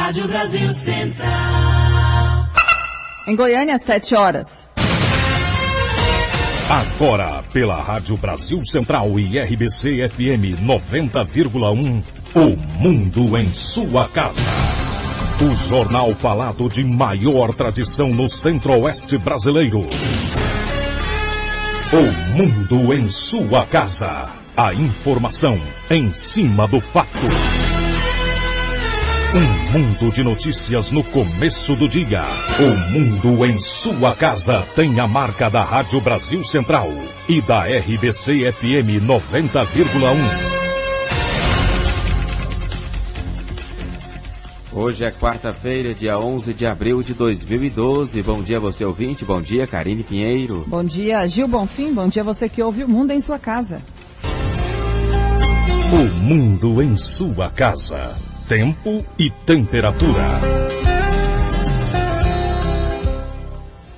Rádio Brasil Central. Em Goiânia, 7 horas. Agora, pela Rádio Brasil Central e RBC FM 90,1, o Mundo em sua casa. O jornal falado de maior tradição no Centro-Oeste brasileiro. O Mundo em sua casa. A informação em cima do fato. Um mundo de notícias no começo do dia. O Mundo em sua casa tem a marca da Rádio Brasil Central e da RBC FM 90,1. Hoje é quarta-feira, dia 11 de abril de 2012. Bom dia, você ouvinte. Bom dia, Karine Pinheiro. Bom dia, Gil Bonfim. Bom dia, você que ouve o Mundo em sua casa. O Mundo em sua casa. Tempo e temperatura.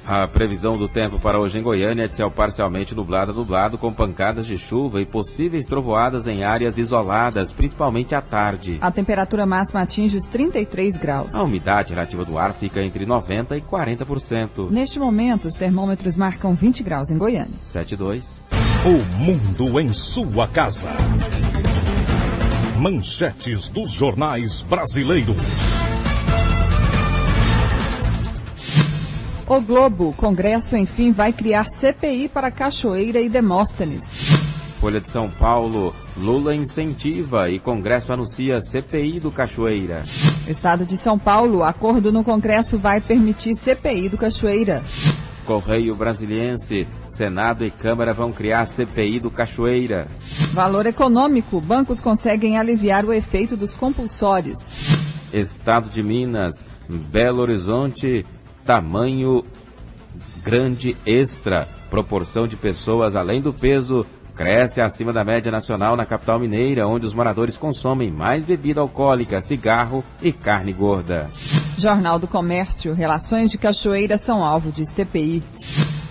A previsão do tempo para hoje em Goiânia é de céu parcialmente nublado, com pancadas de chuva e possíveis trovoadas em áreas isoladas, principalmente à tarde. A temperatura máxima atinge os 33 graus. A umidade relativa do ar fica entre 90% e 40%. Neste momento, os termômetros marcam 20 graus em Goiânia. 7,2. O Mundo em sua casa. Manchetes dos jornais brasileiros. O Globo, Congresso, enfim, vai criar CPI para Cachoeira e Demóstenes. Folha de São Paulo, Lula incentiva e Congresso anuncia CPI do Cachoeira. Estado de São Paulo, acordo no Congresso vai permitir CPI do Cachoeira. Correio Brasiliense, Senado e Câmara vão criar CPI do Cachoeira. Valor econômico, bancos conseguem aliviar o efeito dos compulsórios. Estado de Minas, Belo Horizonte, tamanho grande extra, proporção de pessoas além do peso cresce acima da média nacional na capital mineira, onde os moradores consomem mais bebida alcoólica, cigarro e carne gorda. Jornal do Comércio, relações de Cachoeira são alvo de CPI.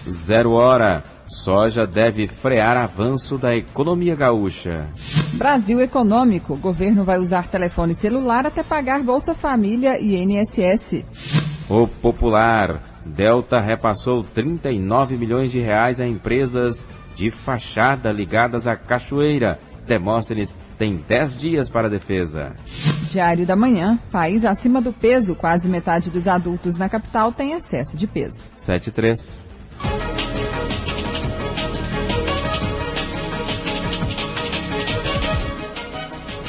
0 hora, soja deve frear avanço da economia gaúcha. Brasil Econômico, governo vai usar telefone celular até pagar Bolsa Família e INSS. O Popular, Delta repassou 39 milhões de reais a empresas de fachada ligadas à Cachoeira. Demóstenes tem 10 dias para a defesa. Diário da Manhã, país acima do peso, quase metade dos adultos na capital tem excesso de peso. 7,3.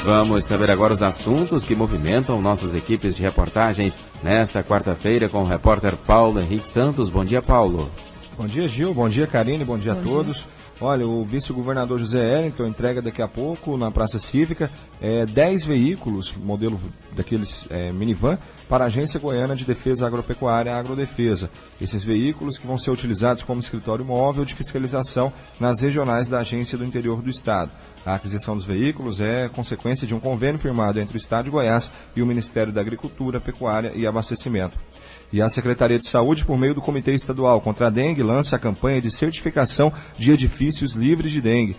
Vamos saber agora os assuntos que movimentam nossas equipes de reportagens nesta quarta-feira com o repórter Paulo Henrique Santos. Bom dia, Paulo. Bom dia, Gil. Bom dia, Karine. Bom dia a todos. Olha, o vice-governador José Ellington entrega daqui a pouco na Praça Cívica 10 veículos, modelo daqueles minivan, para a Agência Goiana de Defesa Agropecuária, Agrodefesa. Esses veículos que vão ser utilizados como escritório móvel de fiscalização nas regionais da agência do interior do estado. A aquisição dos veículos é consequência de um convênio firmado entre o Estado de Goiás e o Ministério da Agricultura, Pecuária e Abastecimento. E a Secretaria de Saúde, por meio do Comitê Estadual contra a Dengue, lança a campanha de certificação de edifícios livres de dengue.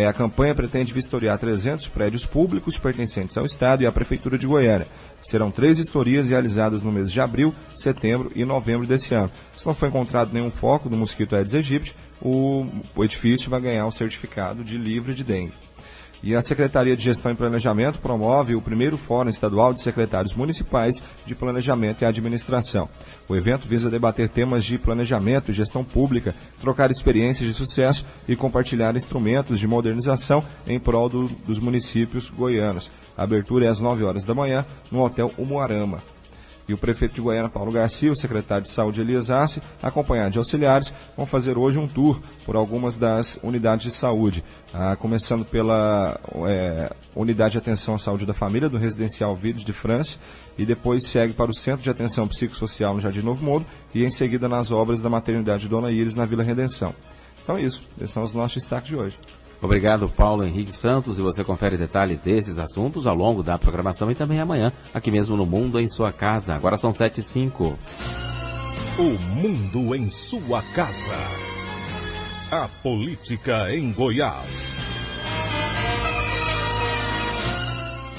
A campanha pretende vistoriar 300 prédios públicos pertencentes ao Estado e à Prefeitura de Goiânia. Serão 3 vistorias realizadas no mês de abril, setembro e novembro desse ano. Se não for encontrado nenhum foco do mosquito Aedes aegypti, o edifício vai ganhar o certificado de livre de dengue. E a Secretaria de Gestão e Planejamento promove o primeiro Fórum Estadual de Secretários Municipais de Planejamento e Administração. O evento visa debater temas de planejamento e gestão pública, trocar experiências de sucesso e compartilhar instrumentos de modernização em prol dos municípios goianos. A abertura é às 9 horas da manhã no Hotel Umuarama. E o prefeito de Goiânia, Paulo Garcia, o secretário de Saúde, Elias Arce, acompanhado de auxiliares, vão fazer hoje um tour por algumas das unidades de saúde. Começando pela Unidade de Atenção à Saúde da Família, do Residencial Vides de França, e depois segue para o Centro de Atenção Psicossocial no Jardim Novo Mundo, e em seguida nas obras da Maternidade Dona Iris, na Vila Redenção. Então é isso, esses são os nossos destaques de hoje. Obrigado, Paulo Henrique Santos, e você confere detalhes desses assuntos ao longo da programação e também amanhã, aqui mesmo no Mundo em Sua Casa. Agora são 7h05. O Mundo em Sua Casa. A política em Goiás.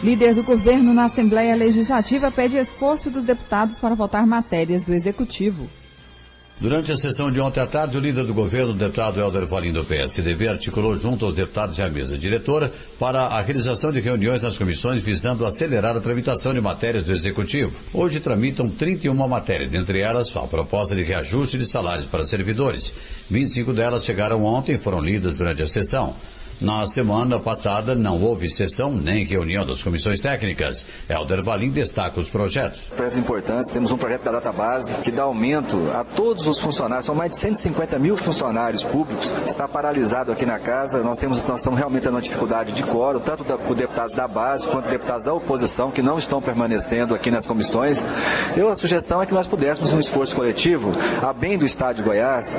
Líder do governo na Assembleia Legislativa pede esforço dos deputados para votar matérias do Executivo. Durante a sessão de ontem à tarde, o líder do governo, o deputado Helder Valim do PSDB, articulou junto aos deputados e à mesa diretora para a realização de reuniões nas comissões visando acelerar a tramitação de matérias do Executivo. Hoje tramitam 31 matérias, dentre elas a proposta de reajuste de salários para servidores. 25 delas chegaram ontem e foram lidas durante a sessão. Na semana passada não houve sessão nem reunião das comissões técnicas. Helder Valim destaca os projetos. Projetos importantes, temos um projeto da database que dá aumento a todos os funcionários, são mais de 150 mil funcionários públicos, está paralisado aqui na casa, nós estamos realmente tendo uma dificuldade de quórum, tanto por deputados da base quanto deputados da oposição que não estão permanecendo aqui nas comissões. A sugestão é que nós pudéssemos um esforço coletivo, a bem do Estado de Goiás,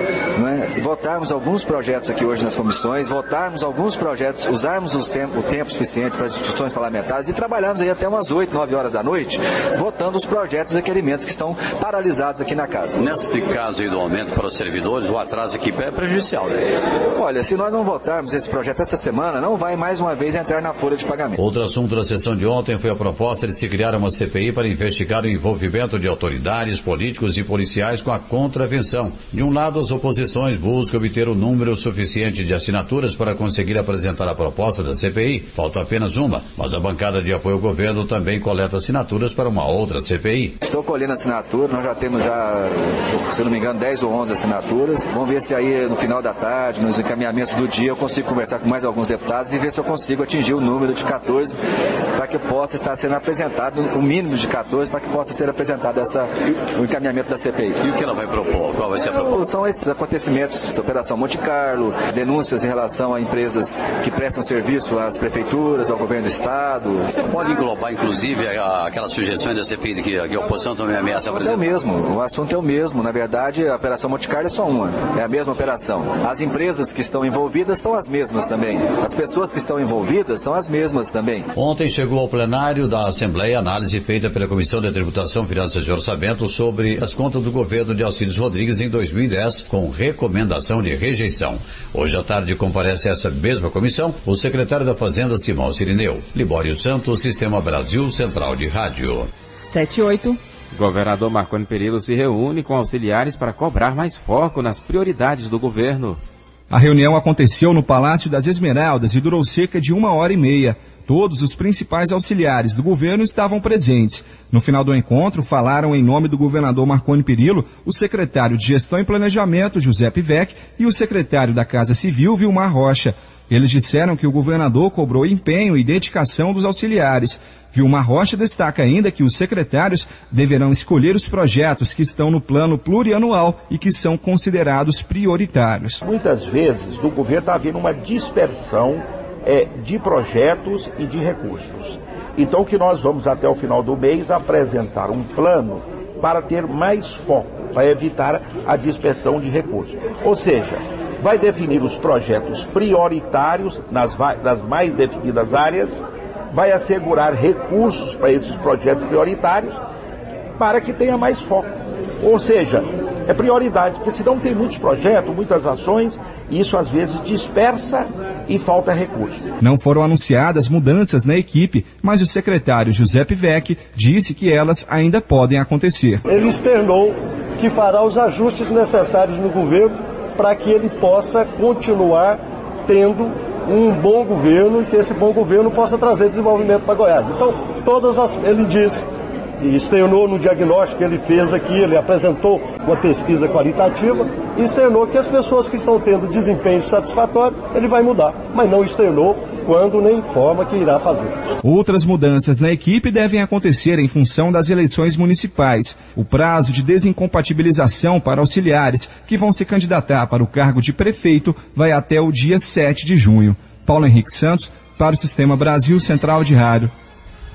votarmos alguns projetos aqui hoje nas comissões, votarmos alguns projetos, usarmos o tempo suficiente para as discussões parlamentares e trabalharmos aí até umas 8, 9 horas da noite, votando os projetos e requerimentos que estão paralisados aqui na casa. Nesse caso aí do aumento para os servidores, o atraso aqui é prejudicial, né? Olha, se nós não votarmos esse projeto essa semana, não vai mais uma vez entrar na folha de pagamento. Outro assunto da sessão de ontem foi a proposta de se criar uma CPI para investigar o envolvimento de autoridades, políticos e policiais com a contravenção. De um lado, as oposições buscam obter o número suficiente de assinaturas para conseguir apresentar a proposta da CPI. Falta apenas uma, mas a bancada de apoio ao governo também coleta assinaturas para uma outra CPI. Estou colhendo assinaturas, nós já temos, se não me engano, 10 ou 11 assinaturas. Vamos ver se aí no final da tarde, nos encaminhamentos do dia, eu consigo conversar com mais alguns deputados e ver se eu consigo atingir o número de 14 para que possa estar sendo apresentado, o mínimo de 14 para que possa ser apresentado o encaminhamento da CPI. E o que ela vai propor? Qual vai ser a proposta? São esses acontecimentos, essa Operação Monte Carlo, denúncias em relação a empresas que prestam serviço às prefeituras, ao governo do Estado. Pode englobar, inclusive, aquelas sugestões da CPI que a oposição também ameaça apresentar? O assunto é o mesmo. Na verdade, a Operação Monte Carlo é só uma. É a mesma operação. As empresas que estão envolvidas são as mesmas também. As pessoas que estão envolvidas são as mesmas também. Ontem chegou ao plenário da Assembleia a análise feita pela Comissão de Tributação, Finanças e Orçamento sobre as contas do governo de Alcides Rodrigues em 2010, com recomendação de rejeição. Hoje à tarde comparece essa mesma comissão o secretário da Fazenda, Simão Cirineu. Libório Santos, Sistema Brasil Central de Rádio. 7-8. Governador Marconi Perillo se reúne com auxiliares para cobrar mais foco nas prioridades do governo. A reunião aconteceu no Palácio das Esmeraldas e durou cerca de 1h30. Todos os principais auxiliares do governo estavam presentes. No final do encontro, falaram em nome do governador Marconi Perillo, o secretário de Gestão e Planejamento, José Pivec, e o secretário da Casa Civil, Vilmar Rocha. Eles disseram que o governador cobrou empenho e dedicação dos auxiliares. Vilmar Rocha destaca ainda que os secretários deverão escolher os projetos que estão no plano plurianual e que são considerados prioritários. Muitas vezes, do governo está havendo uma dispersão de projetos e de recursos. Então, o que nós vamos até o final do mês apresentar um plano para ter mais foco, para evitar a dispersão de recursos. Ou seja, vai definir os projetos prioritários nas mais definidas áreas, vai assegurar recursos para esses projetos prioritários para que tenha mais foco. Ou seja, é prioridade, porque senão tem muitos projetos, muitas ações, e isso às vezes dispersa e falta recurso. Não foram anunciadas mudanças na equipe, mas o secretário José Pivec disse que elas ainda podem acontecer. Ele externou que fará os ajustes necessários no governo para que ele possa continuar tendo um bom governo e que esse bom governo possa trazer desenvolvimento para Goiás. Então, ele disse, e externou no diagnóstico que ele fez aqui, ele apresentou uma pesquisa qualitativa e externou que as pessoas que estão tendo desempenho satisfatório, ele vai mudar, mas não externou quando nem forma que irá fazer. Outras mudanças na equipe devem acontecer em função das eleições municipais. O prazo de desincompatibilização para auxiliares que vão se candidatar para o cargo de prefeito vai até o dia 7 de junho. Paulo Henrique Santos, para o Sistema Brasil Central de Rádio.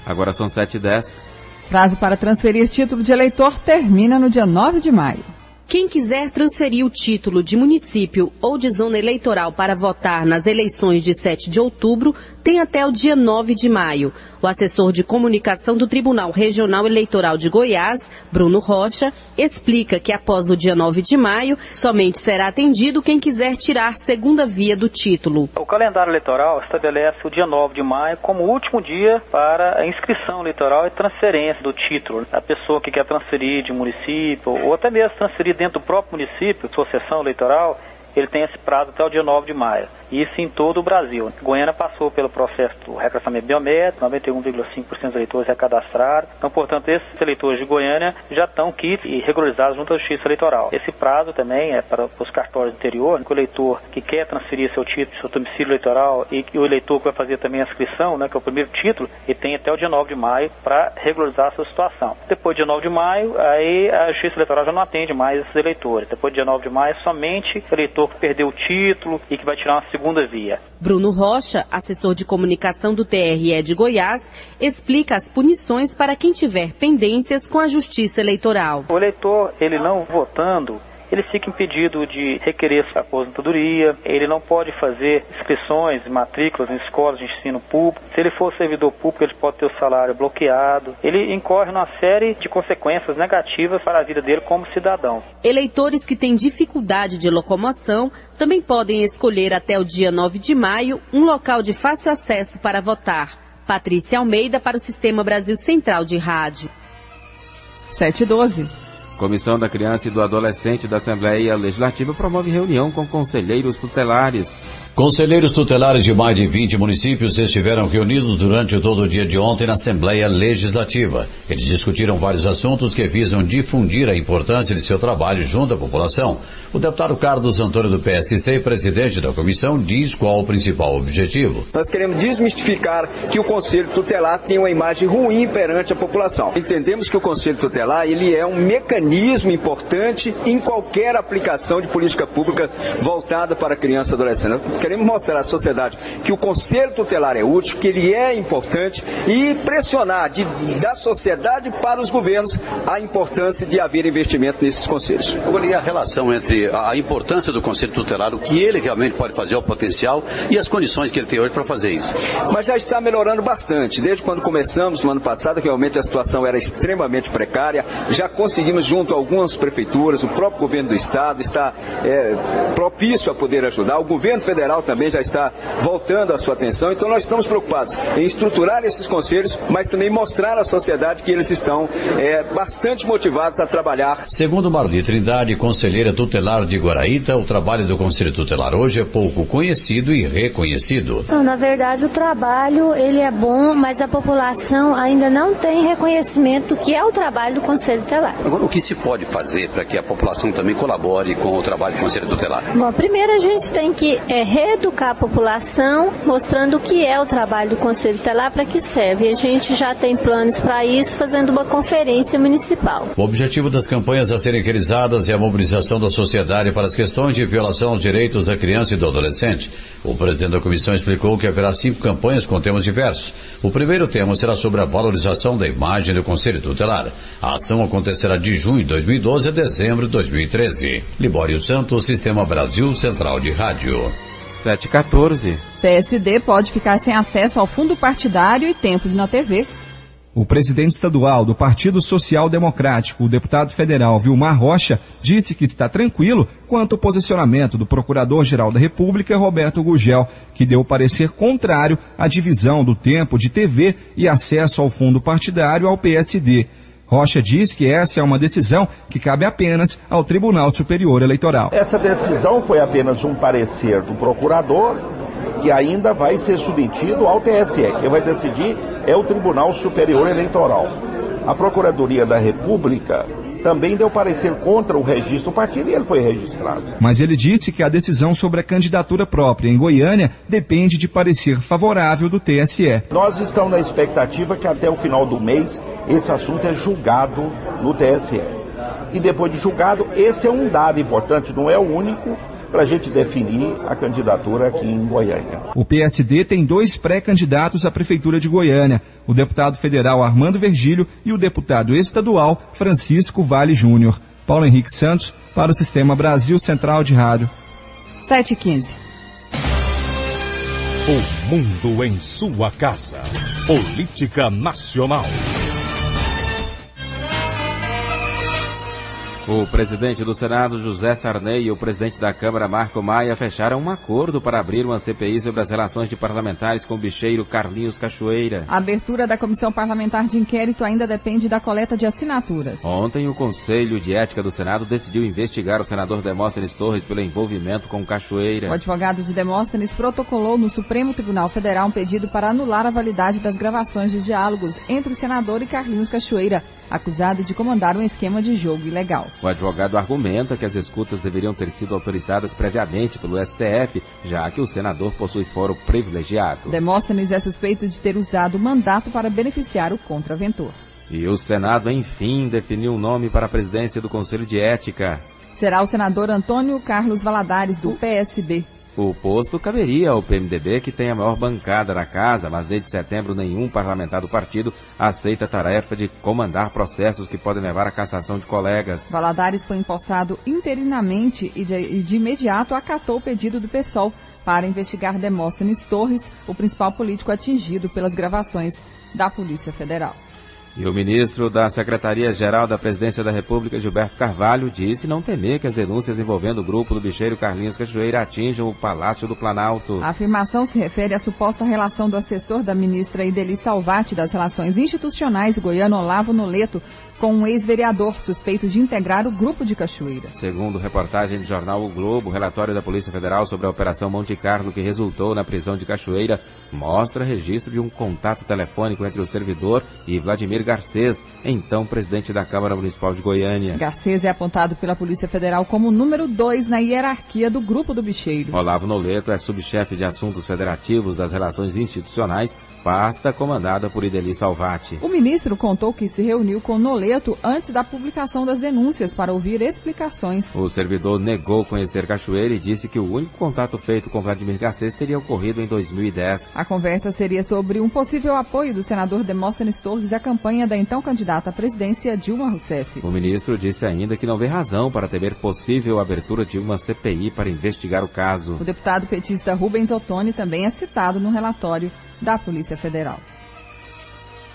Agora são 7h10. Prazo para transferir título de eleitor termina no dia 9 de maio. Quem quiser transferir o título de município ou de zona eleitoral para votar nas eleições de 7 de outubro tem até o dia 9 de maio. O assessor de comunicação do Tribunal Regional Eleitoral de Goiás, Bruno Rocha, explica que após o dia 9 de maio, somente será atendido quem quiser tirar segunda via do título. O calendário eleitoral estabelece o dia 9 de maio como o último dia para a inscrição eleitoral e transferência do título. A pessoa que quer transferir de município ou até mesmo transferir dentro do próprio município, sua sessão eleitoral, ele tem esse prazo até o dia 9 de maio. Isso em todo o Brasil. Goiânia passou pelo processo do reclassamento biométrico, 91,5% dos eleitores recadastraram. Então, portanto, esses eleitores de Goiânia já estão quites e regularizados junto à Justiça Eleitoral. Esse prazo também é para os cartórios do interior, que o eleitor que quer transferir seu título, seu domicílio eleitoral e o eleitor que vai fazer também a inscrição, que é o primeiro título, ele tem até o dia 9 de maio para regularizar a sua situação. Depois do dia 9 de maio, aí a Justiça Eleitoral já não atende mais esses eleitores. Depois do dia 9 de maio, somente o eleitor que perdeu o título e que vai tirar uma segunda via. Bruno Rocha, assessor de comunicação do TRE de Goiás, explica as punições para quem tiver pendências com a Justiça Eleitoral. O eleitor, ele não votando, ele fica impedido de requerer sua aposentadoria, ele não pode fazer inscrições, matrículas em escolas de ensino público. Se ele for servidor público, ele pode ter o salário bloqueado. Ele incorre numa série de consequências negativas para a vida dele como cidadão. Eleitores que têm dificuldade de locomoção também podem escolher até o dia 9 de maio um local de fácil acesso para votar. Patrícia Almeida para o Sistema Brasil Central de Rádio. 7h12. Comissão da Criança e do Adolescente da Assembleia Legislativa promove reunião com conselheiros tutelares. Conselheiros tutelares de mais de 20 municípios estiveram reunidos durante todo o dia de ontem na Assembleia Legislativa. Eles discutiram vários assuntos que visam difundir a importância de seu trabalho junto à população. O deputado Carlos Antônio do PSC, presidente da comissão, diz qual o principal objetivo. Nós queremos desmistificar que o Conselho Tutelar tem uma imagem ruim perante a população. Entendemos que o Conselho Tutelar ele é um mecanismo importante em qualquer aplicação de política pública voltada para a criança e adolescente. Queremos mostrar à sociedade que o Conselho Tutelar é útil, que ele é importante e pressionar da sociedade para os governos a importância de haver investimento nesses conselhos. Agora, e a relação entre a importância do Conselho Tutelar, o que ele realmente pode fazer, o potencial e as condições que ele tem hoje para fazer isso? Mas já está melhorando bastante. Desde quando começamos no ano passado, realmente a situação era extremamente precária. Já conseguimos, junto a algumas prefeituras, o próprio governo do estado está propício a poder ajudar. O governo federal também já está voltando a sua atenção, então nós estamos preocupados em estruturar esses conselhos, mas também mostrar à sociedade que eles estão bastante motivados a trabalhar. Segundo Marli Trindade, conselheira tutelar de Guaraíta, o trabalho do Conselho Tutelar hoje é pouco conhecido e reconhecido. Não, na verdade, o trabalho ele é bom, mas a população ainda não tem reconhecimento do que é o trabalho do Conselho Tutelar. Agora, o que se pode fazer para que a população também colabore com o trabalho do Conselho Tutelar? Bom, primeiro a gente tem que reeducar a população, mostrando o que é o trabalho do Conselho Tutelar, para que serve. E a gente já tem planos para isso, fazendo uma conferência municipal. O objetivo das campanhas a serem realizadas é a mobilização da sociedade para as questões de violação aos direitos da criança e do adolescente. O presidente da comissão explicou que haverá 5 campanhas com temas diversos. O primeiro tema será sobre a valorização da imagem do Conselho Tutelar. A ação acontecerá de junho de 2012 a dezembro de 2013. Libório Santos, Sistema Brasil Central de Rádio. 7h14. PSD pode ficar sem acesso ao fundo partidário e tempos na TV. O presidente estadual do Partido Social Democrático, o deputado federal Vilmar Rocha, disse que está tranquilo quanto ao posicionamento do Procurador-Geral da República, Roberto Gugel, que deu parecer contrário à divisão do tempo de TV e acesso ao fundo partidário ao PSD. Rocha diz que essa é uma decisão que cabe apenas ao Tribunal Superior Eleitoral. Essa decisão foi apenas um parecer do procurador, que ainda vai ser submetido ao TSE. Quem vai decidir é o Tribunal Superior Eleitoral. A Procuradoria da República também deu parecer contra o registro do partido e ele foi registrado. Mas ele disse que a decisão sobre a candidatura própria em Goiânia depende de parecer favorável do TSE. Nós estamos na expectativa que até o final do mês esse assunto é julgado no TSE. E depois de julgado, esse é um dado importante, não é o único, para a gente definir a candidatura aqui em Goiânia. O PSD tem 2 pré-candidatos à Prefeitura de Goiânia, o deputado federal Armando Vergílio e o deputado estadual Francisco Vale Júnior. Paulo Henrique Santos, para o Sistema Brasil Central de Rádio. 7h15. O mundo em sua casa. Política Nacional. O presidente do Senado, José Sarney, e o presidente da Câmara, Marco Maia, fecharam um acordo para abrir uma CPI sobre as relações de parlamentares com o bicheiro Carlinhos Cachoeira. A abertura da comissão parlamentar de inquérito ainda depende da coleta de assinaturas. Ontem, o Conselho de Ética do Senado decidiu investigar o senador Demóstenes Torres pelo envolvimento com Cachoeira. O advogado de Demóstenes protocolou no Supremo Tribunal Federal um pedido para anular a validade das gravações de diálogos entre o senador e Carlinhos Cachoeira, acusado de comandar um esquema de jogo ilegal. O advogado argumenta que as escutas deveriam ter sido autorizadas previamente pelo STF, já que o senador possui foro privilegiado. Demóstenes é suspeito de ter usado o mandato para beneficiar o contraventor. E o Senado, enfim, definiu um nome para a presidência do Conselho de Ética. Será o senador Antônio Carlos Valadares, do PSB. O posto caberia ao PMDB, que tem a maior bancada na casa, mas desde setembro nenhum parlamentar do partido aceita a tarefa de comandar processos que podem levar à cassação de colegas. Valadares foi empossado interinamente e de imediato acatou o pedido do PSOL para investigar Demóstenes Torres, o principal político atingido pelas gravações da Polícia Federal. E o ministro da Secretaria-Geral da Presidência da República, Gilberto Carvalho, disse não temer que as denúncias envolvendo o grupo do bicheiro Carlinhos Cachoeira atinjam o Palácio do Planalto. A afirmação se refere à suposta relação do assessor da ministra Ideli Salvati das Relações Institucionais, o goiano Olavo Noleto, com um ex-vereador suspeito de integrar o grupo de Cachoeira. Segundo reportagem do jornal O Globo, o relatório da Polícia Federal sobre a Operação Monte Carlo, que resultou na prisão de Cachoeira, mostra registro de um contato telefônico entre o servidor e Vladimir Garcês, então presidente da Câmara Municipal de Goiânia. Garcês é apontado pela Polícia Federal como o número 2 na hierarquia do grupo do bicheiro. Olavo Noleto é subchefe de assuntos federativos das relações institucionais, pasta comandada por Ideli Salvati. O ministro contou que se reuniu com Noleto antes da publicação das denúncias para ouvir explicações. O servidor negou conhecer Cachoeira e disse que o único contato feito com Vladimir Garcês teria ocorrido em 2010. A conversa seria sobre um possível apoio do senador Demóstenes Torres à campanha da então candidata à presidência Dilma Rousseff. O ministro disse ainda que não vê razão para temer possível abertura de uma CPI para investigar o caso. O deputado petista Rubens Ottoni também é citado no relatório da Polícia Federal.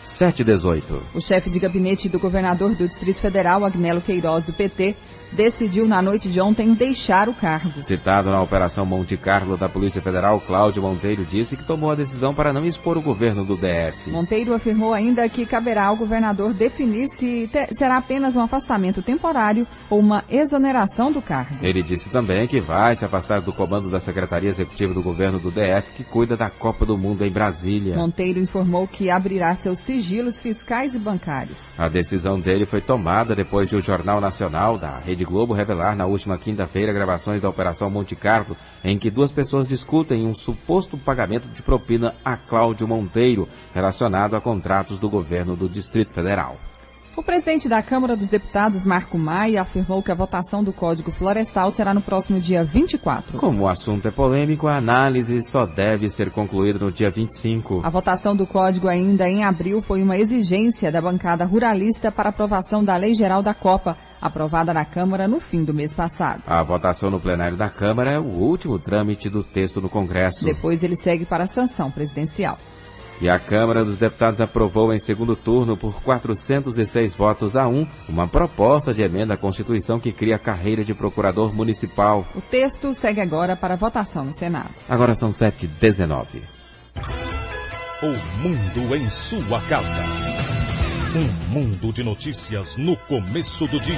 7/18. O chefe de gabinete do governador do Distrito Federal, Agnello Queiroz, do PT, decidiu na noite de ontem deixar o cargo. Citado na Operação Monte Carlo da Polícia Federal, Cláudio Monteiro disse que tomou a decisão para não expor o governo do DF. Monteiro afirmou ainda que caberá ao governador definir se será apenas um afastamento temporário ou uma exoneração do cargo. Ele disse também que vai se afastar do comando da Secretaria Executiva do governo do DF, que cuida da Copa do Mundo em Brasília. Monteiro informou que abrirá seus sigilos fiscais e bancários. A decisão dele foi tomada depois de o Jornal Nacional da Rede Globo revelar na última quinta-feira gravações da Operação Monte Carlo, em que duas pessoas discutem um suposto pagamento de propina a Cláudio Monteiro, relacionado a contratos do governo do Distrito Federal. O presidente da Câmara dos Deputados, Marco Maia, afirmou que a votação do Código Florestal será no próximo dia 24. Como o assunto é polêmico, a análise só deve ser concluída no dia 25. A votação do Código ainda em abril foi uma exigência da bancada ruralista para aprovação da Lei Geral da Copa, aprovada na Câmara no fim do mês passado. A votação no plenário da Câmara é o último trâmite do texto no Congresso. Depois ele segue para a sanção presidencial. E a Câmara dos Deputados aprovou em segundo turno por 406 votos a 1 uma proposta de emenda à Constituição que cria a carreira de procurador municipal. O texto segue agora para votação no Senado. Agora são 7h19. O mundo em sua casa. Um mundo de notícias no começo do dia.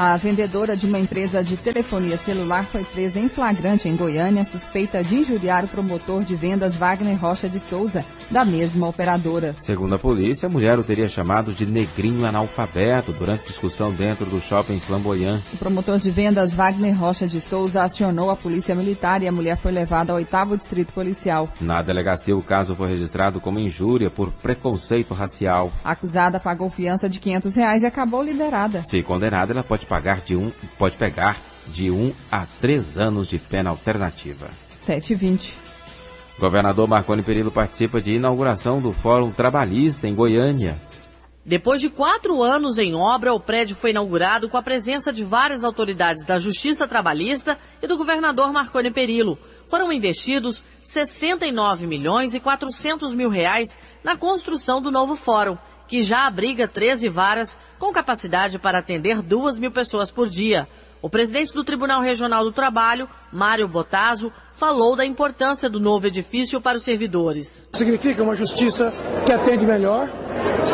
A vendedora de uma empresa de telefonia celular foi presa em flagrante em Goiânia, suspeita de injuriar o promotor de vendas Wagner Rocha de Souza, da mesma operadora. Segundo a polícia, a mulher o teria chamado de negrinho analfabeto durante discussão dentro do shopping Flamboyant. O promotor de vendas Wagner Rocha de Souza acionou a polícia militar e a mulher foi levada ao 8º Distrito Policial. Na delegacia, o caso foi registrado como injúria por preconceito racial. A acusada pagou fiança de R$500 e acabou liberada. Se condenada, ela pode pegar de 1 a 3 anos de pena alternativa. 7h20. Governador Marconi Perillo participa de inauguração do Fórum Trabalhista em Goiânia. Depois de 4 anos em obra, o prédio foi inaugurado com a presença de várias autoridades da Justiça Trabalhista e do governador Marconi Perillo. foram investidos 69 milhões e 400 mil reais na construção do novo fórum, que já abriga 13 varas com capacidade para atender 2.000 pessoas por dia. O presidente do Tribunal Regional do Trabalho, Mário Bottazo, falou da importância do novo edifício para os servidores. Significa uma justiça que atende melhor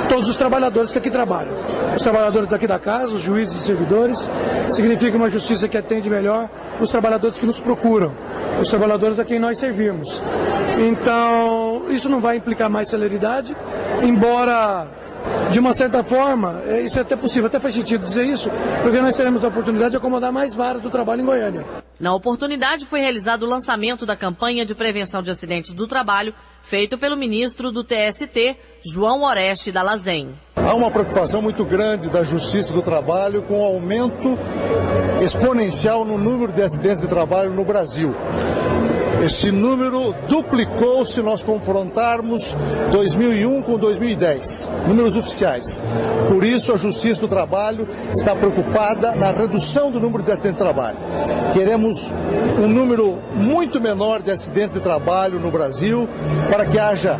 todos os trabalhadores que aqui trabalham. Os trabalhadores daqui da casa, os juízes e servidores. Significa uma justiça que atende melhor os trabalhadores que nos procuram, os trabalhadores a quem nós servimos. Então, isso não vai implicar mais celeridade, embora, de uma certa forma, isso é até possível, até faz sentido dizer isso, porque nós teremos a oportunidade de acomodar mais varas do trabalho em Goiânia. Na oportunidade, foi realizado o lançamento da campanha de prevenção de acidentes do trabalho, feito pelo ministro do TST, João Oreste Dallazen. Há uma preocupação muito grande da Justiça do Trabalho com o aumento exponencial no número de acidentes de trabalho no Brasil. Esse número duplicou se nós confrontarmos 2001 com 2010, números oficiais. Por isso, a Justiça do Trabalho está preocupada na redução do número de acidentes de trabalho. Queremos um número muito menor de acidentes de trabalho no Brasil, para que haja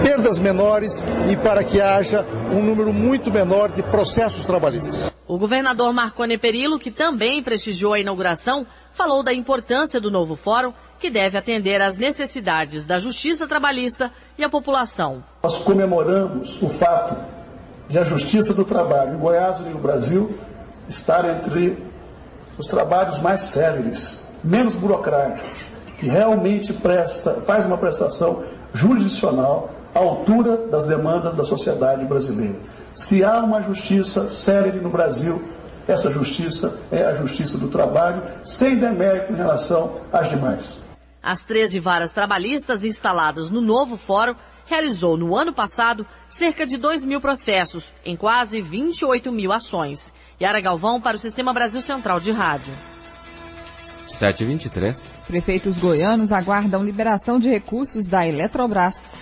perdas menores e para que haja um número muito menor de processos trabalhistas. O governador Marconi Perillo, que também prestigiou a inauguração, falou da importância do novo fórum, que deve atender às necessidades da justiça trabalhista e a população. Nós comemoramos o fato de a Justiça do Trabalho em Goiás e no Brasil estar entre os trabalhos mais céleres, menos burocráticos, que realmente faz uma prestação jurisdicional à altura das demandas da sociedade brasileira. Se há uma justiça célere no Brasil, essa justiça é a Justiça do Trabalho, sem demérito em relação às demais. As 13 varas trabalhistas instaladas no novo fórum realizou no ano passado cerca de 2.000 processos em quase 28.000 ações. Yara Galvão para o Sistema Brasil Central de Rádio. 7h23. Prefeitos goianos aguardam liberação de recursos da Eletrobras.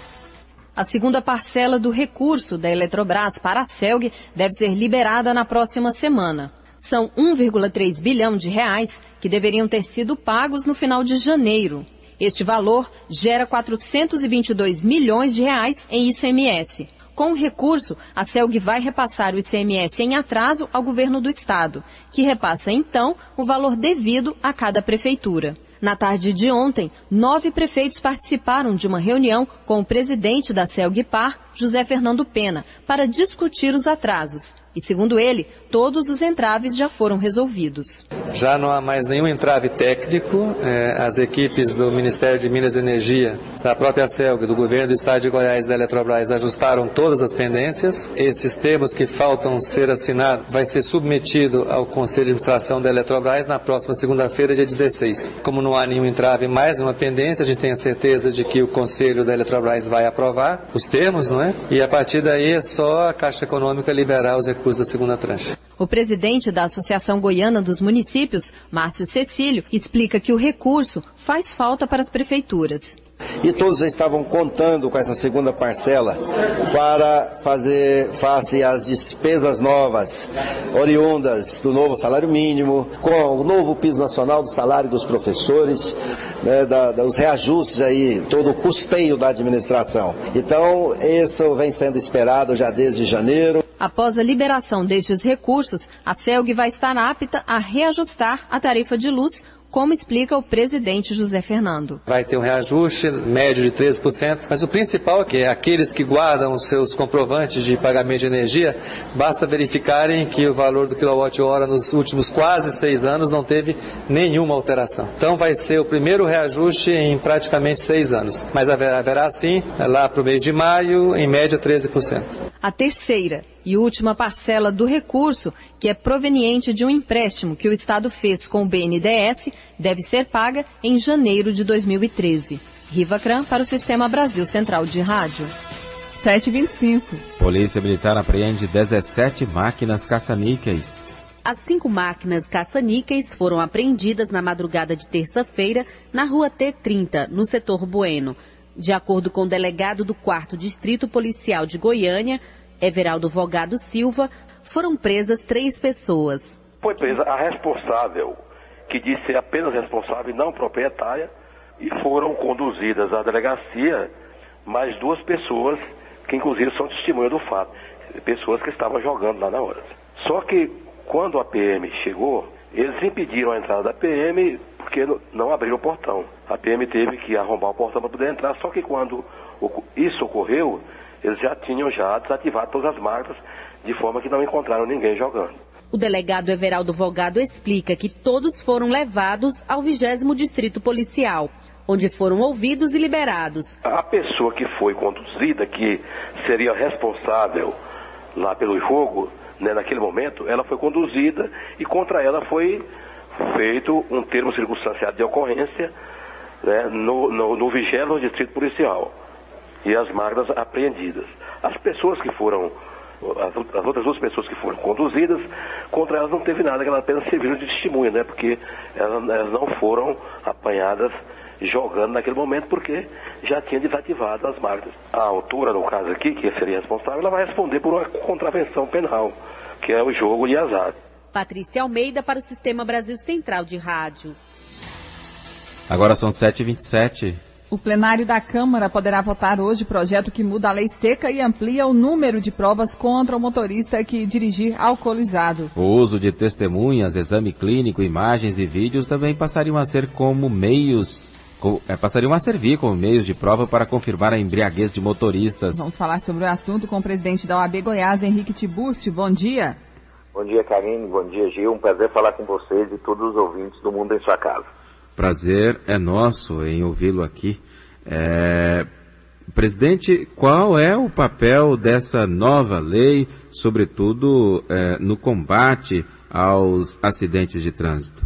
A segunda parcela do recurso da Eletrobras para a CELG deve ser liberada na próxima semana. São 1,3 bilhão de reais que deveriam ter sido pagos no final de janeiro. Este valor gera 422 milhões de reais em ICMS. Com o recurso, a CELG vai repassar o ICMS em atraso ao governo do estado, que repassa então o valor devido a cada prefeitura. Na tarde de ontem, 9 prefeitos participaram de uma reunião com o presidente da CELG-Par, José Fernando Pena, para discutir os atrasos. E, segundo ele, todos os entraves já foram resolvidos. Já não há mais nenhum entrave técnico. As equipes do Ministério de Minas e Energia, da própria CELG, do Governo do Estado de Goiás e da Eletrobras ajustaram todas as pendências. Esses termos que faltam ser assinados vai ser submetido ao Conselho de Administração da Eletrobras na próxima segunda-feira, dia 16. Como não há nenhum entrave mais, nenhuma pendência, a gente tem a certeza de que o Conselho da Eletrobras vai aprovar os termos, não é? E a partir daí é só a Caixa Econômica liberar os recursos da segunda tranche. O presidente da Associação Goiana dos Municípios, Márcio Cecílio, explica que o recurso faz falta para as prefeituras. E todos já estavam contando com essa segunda parcela para fazer face às despesas novas, oriundas do novo salário mínimo, com o novo piso nacional do salário dos professores, os reajustes aí, todo o custeio da administração. Então, isso vem sendo esperado já desde janeiro. Após a liberação destes recursos, a CELG vai estar apta a reajustar a tarifa de luz, como explica o presidente José Fernando. Vai ter um reajuste médio de 13%, mas o principal é que aqueles que guardam os seus comprovantes de pagamento de energia, basta verificarem que o valor do quilowatt-hora nos últimos quase 6 anos não teve nenhuma alteração. Então vai ser o primeiro reajuste em praticamente 6 anos, mas haverá sim, lá para o mês de maio, em média 13%. A terceira e última parcela do recurso, que é proveniente de um empréstimo que o Estado fez com o BNDES, deve ser paga em janeiro de 2013. Riva Cran para o Sistema Brasil Central de Rádio. 7h25. Polícia Militar apreende 17 máquinas caça-níqueis. As 5 máquinas caça-níqueis foram apreendidas na madrugada de terça-feira na rua T30, no setor Bueno. De acordo com o delegado do 4º Distrito Policial de Goiânia, Everaldo Vogado Silva, foram presas 3 pessoas. Foi presa a responsável, que disse ser apenas responsável e não proprietária, E foram conduzidas à delegacia mais 2 pessoas, que inclusive são testemunhas do fato, pessoas que estavam jogando lá na hora. Só que quando a PM chegou, eles impediram a entrada da PM porque não abriram o portão. A PM teve que arrombar o portão para poder entrar, só que quando isso ocorreu, eles já tinham desativado todas as máquinas, de forma que não encontraram ninguém jogando. O delegado Everaldo Vogado explica que todos foram levados ao 20º Distrito Policial, onde foram ouvidos e liberados. A pessoa que foi conduzida, que seria responsável lá pelo jogo, né, naquele momento, ela foi conduzida e contra ela foi feito um termo circunstanciado de ocorrência, né, no 20º Distrito Policial, e as máquinas apreendidas. As pessoas que foram, as outras 2 pessoas que foram conduzidas, contra elas não teve nada, elas apenas serviram de testemunha, né, porque elas não foram apanhadas jogando naquele momento, porque já tinha desativado as máquinas. A autora, no caso aqui, que seria responsável, ela vai responder por uma contravenção penal, que é o jogo de azar. Patrícia Almeida para o Sistema Brasil Central de Rádio. Agora são 7h27. O plenário da Câmara poderá votar hoje projeto que muda a lei seca e amplia o número de provas contra o motorista que dirigir alcoolizado. O uso de testemunhas, exame clínico, imagens e vídeos também passariam a servir como meios de prova para confirmar a embriaguez de motoristas. Vamos falar sobre o assunto com o presidente da OAB Goiás, Henrique Tiburcio. Bom dia. Bom dia, Karine. Bom dia, Gil. Um prazer falar com vocês e todos os ouvintes do Mundo em Sua Casa. Prazer é nosso em ouvi-lo aqui. Presidente, qual é o papel dessa nova lei, sobretudo no combate aos acidentes de trânsito?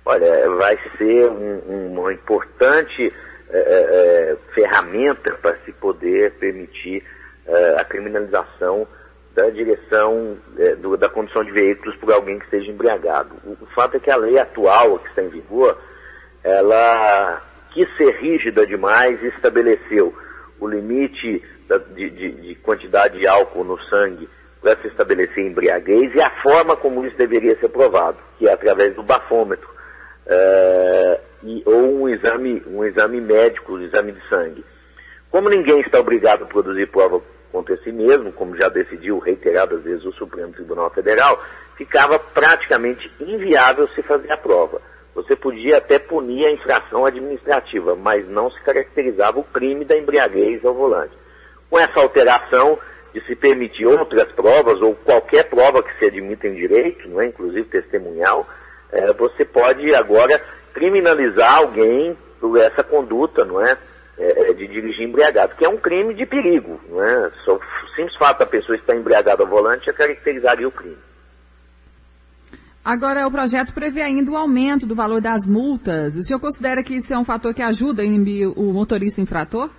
Olha, vai ser uma importante ferramenta para se poder permitir a criminalização da direção da condução de veículos por alguém que esteja embriagado. O fato é que a lei atual, que está em vigor, ela quis ser rígida demais e estabeleceu o limite de quantidade de álcool no sangue para se estabelecer embriaguez e a forma como isso deveria ser provado, que é através do bafômetro, ou um exame médico, um exame de sangue. Como ninguém está obrigado a produzir prova contra si mesmo, como já decidiu reiteradas vezes o Supremo Tribunal Federal, ficava praticamente inviável se fazer a prova. Você podia até punir a infração administrativa, mas não se caracterizava o crime da embriaguez ao volante. Com essa alteração de se permitir outras provas, ou qualquer prova que se admita em direito, não é, inclusive testemunhal, você pode agora criminalizar alguém por essa conduta, não é, de dirigir embriagado, que é um crime de perigo, não é? Só o simples fato da pessoa estar embriagada ao volante já caracterizaria o crime. Agora, o projeto prevê ainda o aumento do valor das multas. O senhor considera que isso é um fator que ajuda a inibir o motorista infrator?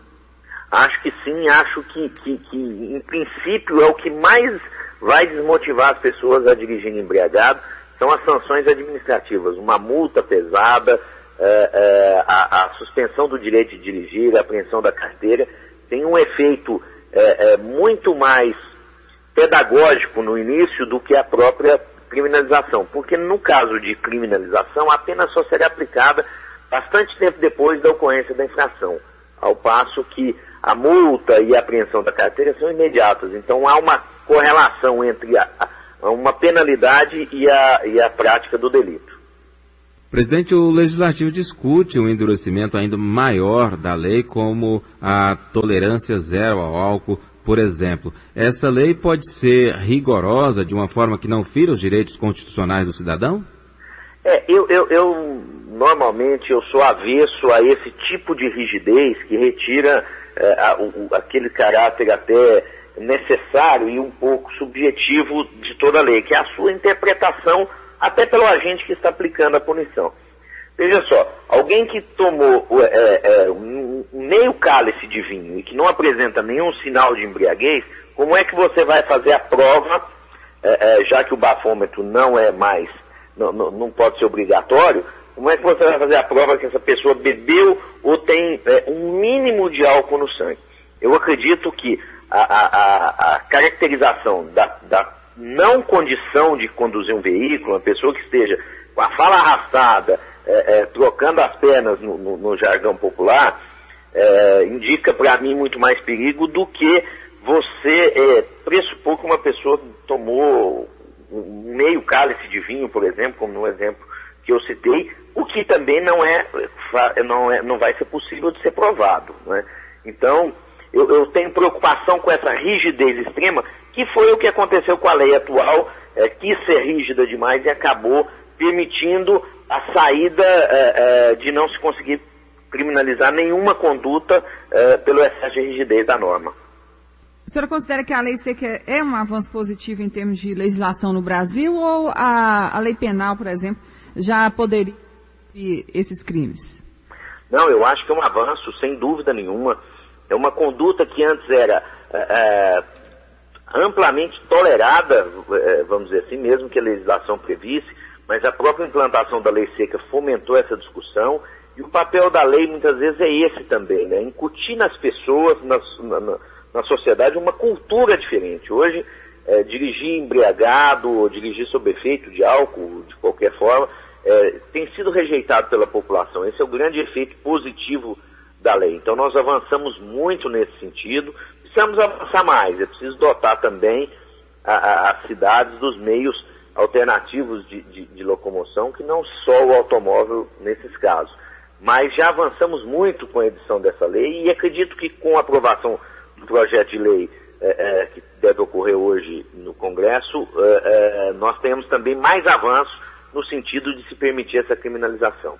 Acho que sim, acho que em princípio é o que mais vai desmotivar as pessoas a dirigirem embriagado, são as sanções administrativas, uma multa pesada, a suspensão do direito de dirigir, a apreensão da carteira, tem um efeito muito mais pedagógico no início do que a própria criminalização, porque no caso de criminalização a pena só será aplicada bastante tempo depois da ocorrência da infração, ao passo que a multa e a apreensão da carteira são imediatas, então há uma correlação entre uma penalidade e a prática do delito. Presidente, o Legislativo discute um endurecimento ainda maior da lei, como a tolerância zero ao álcool, por exemplo. Essa lei pode ser rigorosa de uma forma que não fira os direitos constitucionais do cidadão? Eu normalmente eu sou avesso a esse tipo de rigidez que retira aquele caráter até necessário e um pouco subjetivo de toda a lei, que é a sua interpretação até pelo agente que está aplicando a punição. Veja só, alguém que tomou meio cálice de vinho e que não apresenta nenhum sinal de embriaguez, como é que você vai fazer a prova, já que o bafômetro não é mais, não pode ser obrigatório, como é que você vai fazer a prova que essa pessoa bebeu ou tem um mínimo de álcool no sangue? Eu acredito que a caracterização da não condição de conduzir um veículo, uma pessoa que esteja com a fala arrastada, trocando as pernas no jargão popular, indica para mim muito mais perigo do que você pressupor que uma pessoa tomou um meio cálice de vinho, por exemplo, como no exemplo que eu citei, o que também não vai ser possível de ser provado, né? Então, eu tenho preocupação com essa rigidez extrema, que foi o que aconteceu com a lei atual, quis ser rígida demais e acabou permitindo a saída de não se conseguir criminalizar nenhuma conduta pelo excesso de rigidez da norma. A senhora considera que a lei seca é um avanço positivo em termos de legislação no Brasil ou a lei penal, por exemplo, já poderia esses crimes? Não, eu acho que é um avanço, sem dúvida nenhuma. É uma conduta que antes era amplamente tolerada, vamos dizer assim, mesmo que a legislação previsse, mas a própria implantação da lei seca fomentou essa discussão, e o papel da lei muitas vezes é esse também, né? Incutir nas pessoas, na sociedade, uma cultura diferente. Hoje, dirigir embriagado ou dirigir sob efeito de álcool, de qualquer forma, tem sido rejeitado pela população. Esse é o grande efeito positivo da lei. Então nós avançamos muito nesse sentido, precisamos avançar mais, é preciso dotar também as cidades dos meios alternativos de locomoção, que não só o automóvel nesses casos. Mas já avançamos muito com a edição dessa lei e acredito que com a aprovação do projeto de lei que deve ocorrer hoje no Congresso, nós temos também mais avanços no sentido de se permitir essa criminalização.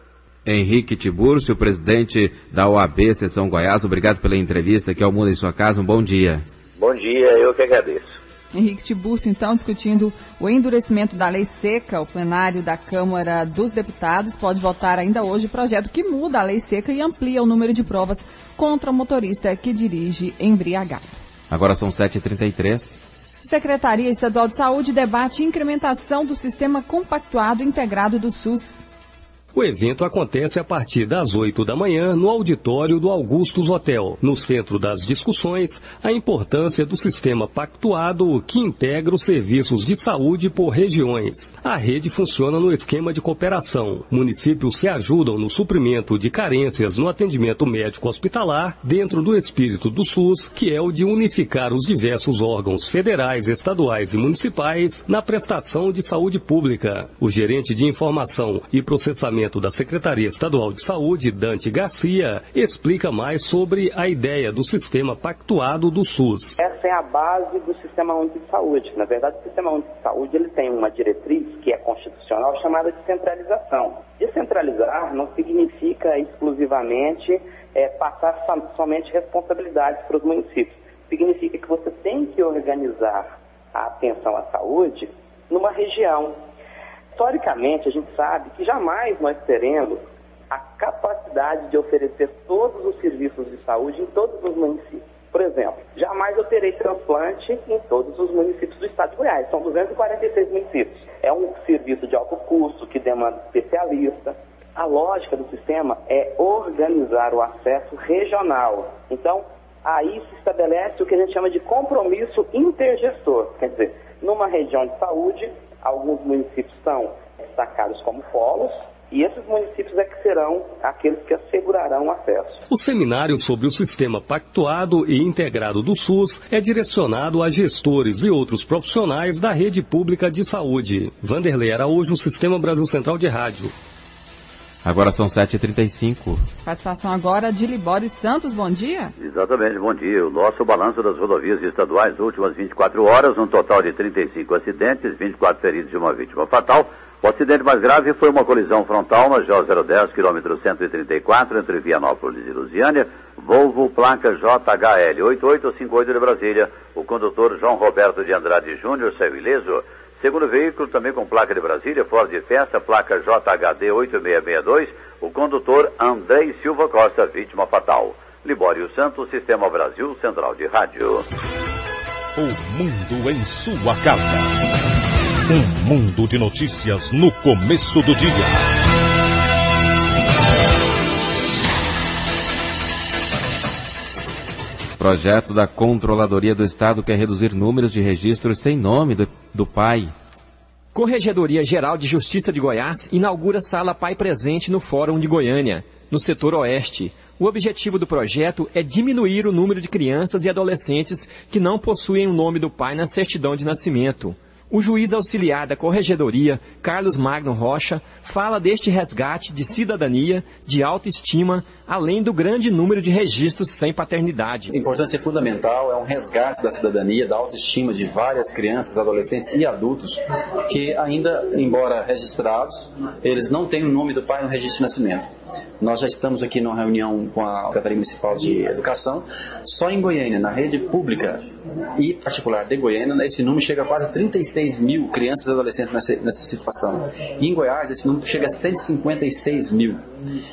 Henrique Tiburcio, presidente da OAB Seção Goiás, obrigado pela entrevista aqui ao Mundo em Sua Casa, um bom dia. Bom dia, eu que agradeço. Henrique Tiburcio, então, discutindo o endurecimento da lei seca. O plenário da Câmara dos Deputados pode votar ainda hoje o projeto que muda a lei seca e amplia o número de provas contra o motorista que dirige embriagado. Agora são 7h33. Secretaria Estadual de Saúde debate incrementação do sistema compactuado integrado do SUS. O evento acontece a partir das 8 da manhã no auditório do Augustus Hotel. No centro das discussões, a importância do sistema pactuado que integra os serviços de saúde por regiões. A rede funciona no esquema de cooperação. Municípios se ajudam no suprimento de carências no atendimento médico hospitalar, dentro do espírito do SUS, que é o de unificar os diversos órgãos federais, estaduais e municipais na prestação de saúde pública. O gerente de informação e processamento da Secretaria Estadual de Saúde, Dante Garcia, explica mais sobre a ideia do sistema pactuado do SUS. Essa é a base do Sistema Único de Saúde. Na verdade, o Sistema Único de Saúde ele tem uma diretriz que é constitucional chamada de descentralização. Descentralizar não significa exclusivamente passar somente responsabilidades para os municípios. Significa que você tem que organizar a atenção à saúde numa região. Historicamente, a gente sabe que jamais nós teremos a capacidade de oferecer todos os serviços de saúde em todos os municípios. Por exemplo, jamais eu terei transplante em todos os municípios do estado de Goiás. São 246 municípios. É um serviço de alto custo que demanda especialista. A lógica do sistema é organizar o acesso regional. Então, aí se estabelece o que a gente chama de compromisso intergestor. Quer dizer, numa região de saúde, alguns municípios são destacados como polos, e esses municípios é que serão aqueles que assegurarão o acesso. O seminário sobre o sistema pactuado e integrado do SUS é direcionado a gestores e outros profissionais da rede pública de saúde. Vanderlei Araújo, Sistema Brasil Central de Rádio. Agora são 7h35. Participação agora de Libório Santos, bom dia. Exatamente, bom dia. O nosso balanço das rodovias estaduais das últimas 24 horas, um total de 35 acidentes, 24 feridos e uma vítima fatal. O acidente mais grave foi uma colisão frontal na GO 010, quilômetro 134, entre Vianópolis e Lusiânia, Volvo, placa JHL 8858 de Brasília. O condutor João Roberto de Andrade Júnior saiu ileso. Segundo veículo, também com placa de Brasília, Ford Fiesta, placa JHD 8662, o condutor Andrei Silva Costa, vítima fatal. Libório Santos, Sistema Brasil Central de Rádio. O mundo em sua casa. Um mundo de notícias no começo do dia. Projeto da Controladoria do Estado quer reduzir números de registros sem nome do pai. Corregedoria Geral de Justiça de Goiás inaugura sala Pai Presente no Fórum de Goiânia, no setor oeste. O objetivo do projeto é diminuir o número de crianças e adolescentes que não possuem o nome do pai na certidão de nascimento. O juiz auxiliar da Corregedoria, Carlos Magno Rocha, fala deste resgate de cidadania, de autoestima, além do grande número de registros sem paternidade. A importância fundamental é um resgate da cidadania, da autoestima de várias crianças, adolescentes e adultos que ainda, embora registrados, eles não têm o nome do pai no registro de nascimento. Nós já estamos aqui numa reunião com a Secretaria Municipal de Educação. Só em Goiânia, na rede pública e particular de Goiânia, esse número chega a quase 36 mil crianças e adolescentes nessa situação. E em Goiás, esse número chega a 156 mil.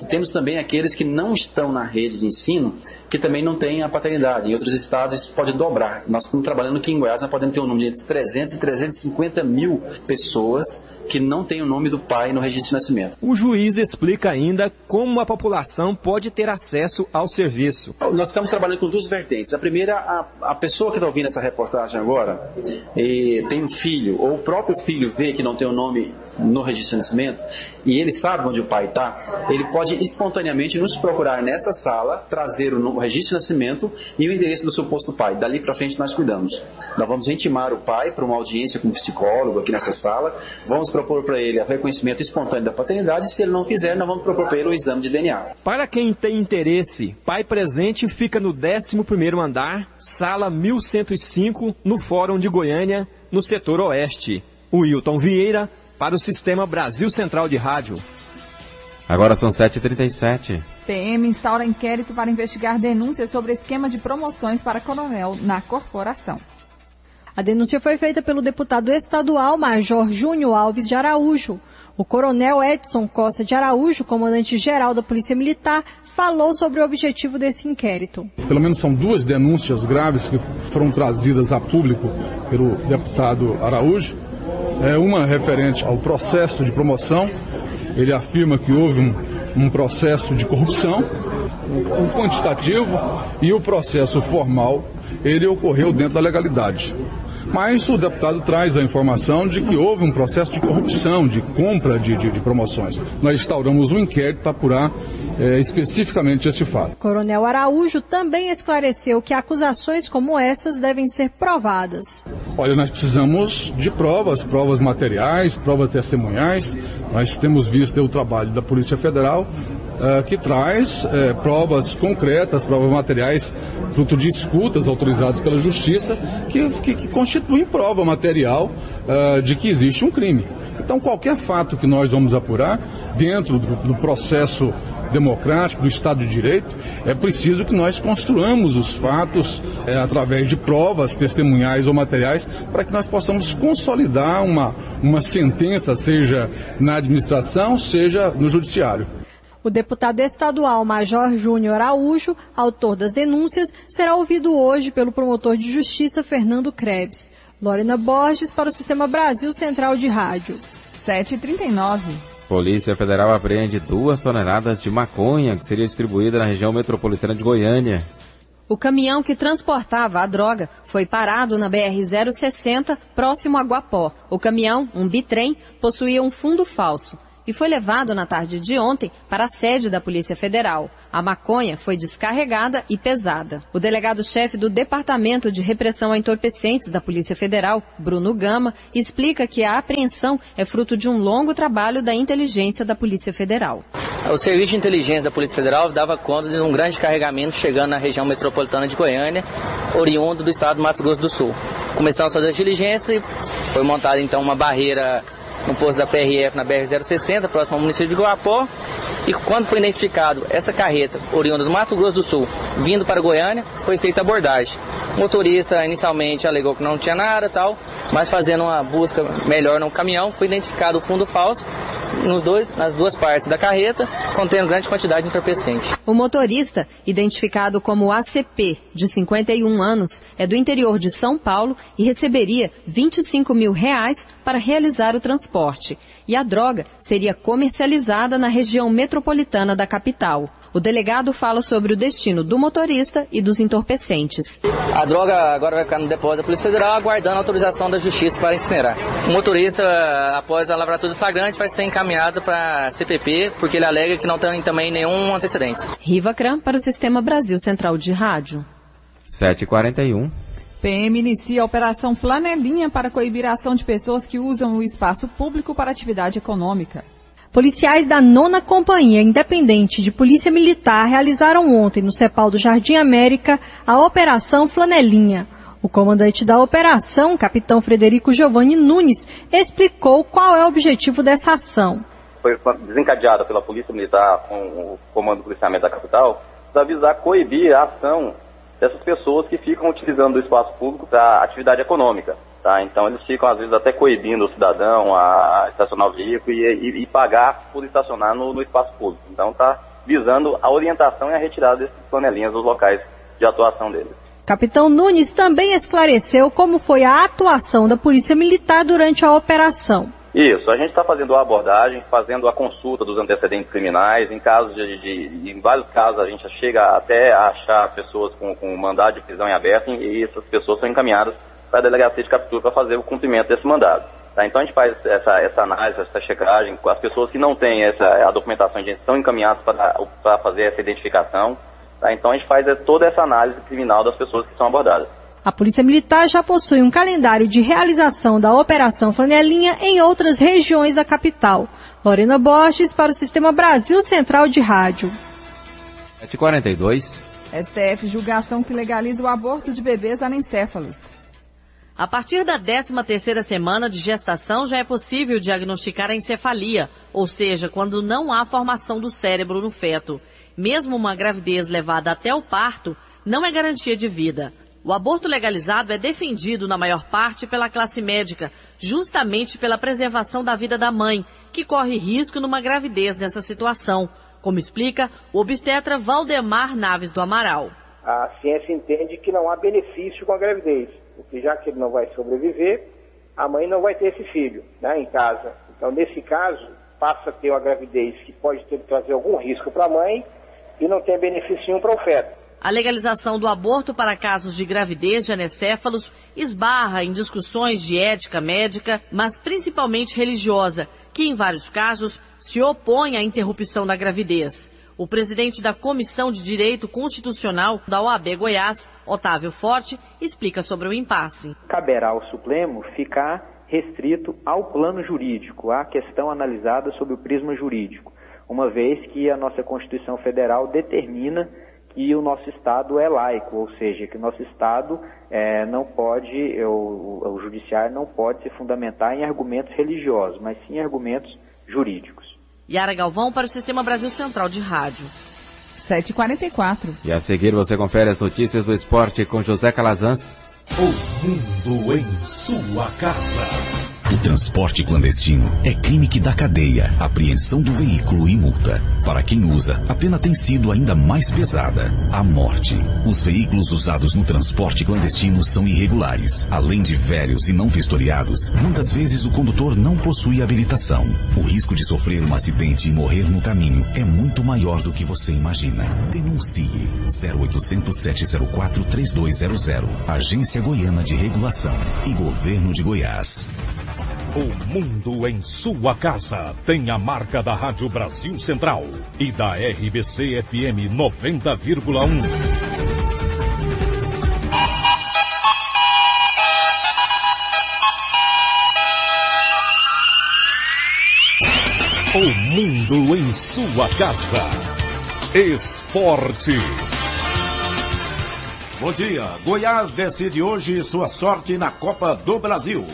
Temos também aqueles que não estão na rede de ensino, que também não têm a paternidade. Em outros estados isso pode dobrar. Nós estamos trabalhando aqui em Goiás, nós podemos ter um número de 300 e 350 mil pessoas que não tem o nome do pai no registro de nascimento. O juiz explica ainda como a população pode ter acesso ao serviço. Nós estamos trabalhando com duas vertentes. A primeira, a pessoa que está ouvindo essa reportagem agora tem um filho, ou o próprio filho vê que não tem o nome no registro de nascimento, e ele sabe onde o pai está, ele pode espontaneamente nos procurar nessa sala, trazer o registro de nascimento e o endereço do suposto pai. Dali para frente nós cuidamos. Nós vamos intimar o pai para uma audiência com um psicólogo aqui nessa sala, vamos propor para ele o reconhecimento espontâneo da paternidade, e se ele não fizer, nós vamos propor para ele o exame de DNA. Para quem tem interesse, Pai Presente fica no 11º andar, sala 1105, no Fórum de Goiânia, no setor oeste. Wilton Vieira, para o Sistema Brasil Central de Rádio. Agora são 7h37. PM instaura inquérito para investigar denúncias sobre esquema de promoções para coronel na corporação. A denúncia foi feita pelo deputado estadual Major Júnior Alves de Araújo. O coronel Edson Costa de Araújo, comandante-geral da Polícia Militar, falou sobre o objetivo desse inquérito. Pelo menos são duas denúncias graves que foram trazidas a público pelo deputado Araújo. Uma referente ao processo de promoção. Ele afirma que houve um processo de corrupção, o quantitativo e o processo formal, ele ocorreu dentro da legalidade. Mas o deputado traz a informação de que houve um processo de corrupção, de compra de promoções. Nós instauramos um inquérito para apurar especificamente esse fato. Coronel Araújo também esclareceu que acusações como essas devem ser provadas. Olha, nós precisamos de provas materiais, provas testemunhais. Nós temos visto o trabalho da Polícia Federal, que traz provas concretas, provas materiais, fruto de escutas autorizadas pela Justiça, que constituem prova material de que existe um crime. Então, qualquer fato que nós vamos apurar dentro do processo democrático, do Estado de Direito, é preciso que nós construamos os fatos através de provas testemunhais ou materiais, para que nós possamos consolidar uma sentença, seja na administração, seja no judiciário. O deputado estadual Major Júnior Araújo, autor das denúncias, será ouvido hoje pelo promotor de justiça Fernando Krebs. Lorena Borges para o Sistema Brasil Central de Rádio. 7h39. Polícia Federal apreende 2 toneladas de maconha que seria distribuída na região metropolitana de Goiânia. O caminhão que transportava a droga foi parado na BR-060, próximo a Guapó. O caminhão, um bitrem, possuía um fundo falso e foi levado na tarde de ontem para a sede da Polícia Federal. A maconha foi descarregada e pesada. O delegado-chefe do Departamento de Repressão a Entorpecentes da Polícia Federal, Bruno Gama, explica que a apreensão é fruto de um longo trabalho da inteligência da Polícia Federal. O Serviço de Inteligência da Polícia Federal dava conta de um grande carregamento chegando na região metropolitana de Goiânia, oriundo do estado do Mato Grosso do Sul. Começamos a fazer a diligência e foi montada então uma barreira no posto da PRF na BR-060, próximo ao município de Guapó, e quando foi identificado essa carreta oriunda do Mato Grosso do Sul, vindo para Goiânia, foi feita a abordagem. O motorista inicialmente alegou que não tinha nada, mas fazendo uma busca melhor no caminhão, foi identificado o fundo falso nas duas partes da carreta, contendo grande quantidade de entorpecente. O motorista, identificado como ACP, de 51 anos, é do interior de São Paulo e receberia R$25 mil para realizar o transporte. E a droga seria comercializada na região metropolitana da capital. O delegado fala sobre o destino do motorista e dos entorpecentes. A droga agora vai ficar no depósito da Polícia Federal, aguardando a autorização da Justiça para incinerar. O motorista, após a lavratura flagrante, vai ser encaminhado para a CPP, porque ele alega que não tem também nenhum antecedente. Riva Cram para o Sistema Brasil Central de Rádio. 7h41. PM inicia a Operação Flanelinha para coibir a ação de pessoas que usam o espaço público para atividade econômica. Policiais da 9ª Companhia Independente de Polícia Militar realizaram ontem no CEPAL do Jardim América a Operação Flanelinha. O comandante da operação, capitão Frederico Giovanni Nunes, explicou qual é o objetivo dessa ação. Foi desencadeada pela Polícia Militar com o Comando do Policiamento da Capital para visar coibir a ação dessas pessoas que ficam utilizando o espaço público para atividade econômica. Tá? Então eles ficam, às vezes, até coibindo o cidadão a estacionar o veículo e pagar por estacionar no espaço público. Então está visando a orientação e a retirada desses flanelinhas dos locais de atuação deles. Capitão Nunes também esclareceu como foi a atuação da Polícia Militar durante a operação. Isso, a gente está fazendo a abordagem, fazendo a consulta dos antecedentes criminais. Em casos em vários casos a gente chega até a achar pessoas com mandado de prisão em aberto e essas pessoas são encaminhadas para a delegacia de captura para fazer o cumprimento desse mandado. Tá? Então a gente faz essa análise, essa checagem. As pessoas que não têm a documentação, a gente são encaminhadas para fazer essa identificação. Tá? Então a gente faz toda essa análise criminal das pessoas que são abordadas. A Polícia Militar já possui um calendário de realização da Operação Flanelinha em outras regiões da capital. Lorena Borges para o Sistema Brasil Central de Rádio. 7h42. STF julga ação que legaliza o aborto de bebês anencéfalos. A partir da 13ª semana de gestação já é possível diagnosticar a encefalia, ou seja, quando não há formação do cérebro no feto. Mesmo uma gravidez levada até o parto, não é garantia de vida. O aborto legalizado é defendido, na maior parte, pela classe médica, justamente pela preservação da vida da mãe, que corre risco numa gravidez nessa situação, como explica o obstetra Valdemar Naves do Amaral. A ciência entende que não há benefício com a gravidez, porque já que ele não vai sobreviver, a mãe não vai ter esse filho, né, em casa. Então, nesse caso, passa a ter uma gravidez que pode trazer algum risco para a mãe e não tem benefício nenhum para o feto. A legalização do aborto para casos de gravidez de anencéfalos esbarra em discussões de ética médica, mas principalmente religiosa, que em vários casos se opõe à interrupção da gravidez. O presidente da Comissão de Direito Constitucional da OAB Goiás, Otávio Forte, explica sobre o impasse. Caberá ao Supremo ficar restrito ao plano jurídico, à questão analisada sob o prisma jurídico, uma vez que a nossa Constituição Federal determina que o nosso Estado é laico, ou seja, que o nosso Estado não pode, o judiciário não pode se fundamentar em argumentos religiosos, mas sim em argumentos jurídicos. Yara Galvão para o Sistema Brasil Central de Rádio. 7h44. E a seguir você confere as notícias do esporte com José Calazans. O mundo em sua casa. O transporte clandestino é crime que dá cadeia, apreensão do veículo e multa. Para quem usa, a pena tem sido ainda mais pesada: a morte. Os veículos usados no transporte clandestino são irregulares. Além de velhos e não vistoriados, muitas vezes o condutor não possui habilitação. O risco de sofrer um acidente e morrer no caminho é muito maior do que você imagina. Denuncie 0800 704 3200. Agência Goiana de Regulação e Governo de Goiás. O mundo em sua casa tem a marca da Rádio Brasil Central e da RBC FM 90,1. O mundo em sua casa. Esporte. Bom dia. Goiás decide hoje sua sorte na Copa do Brasil.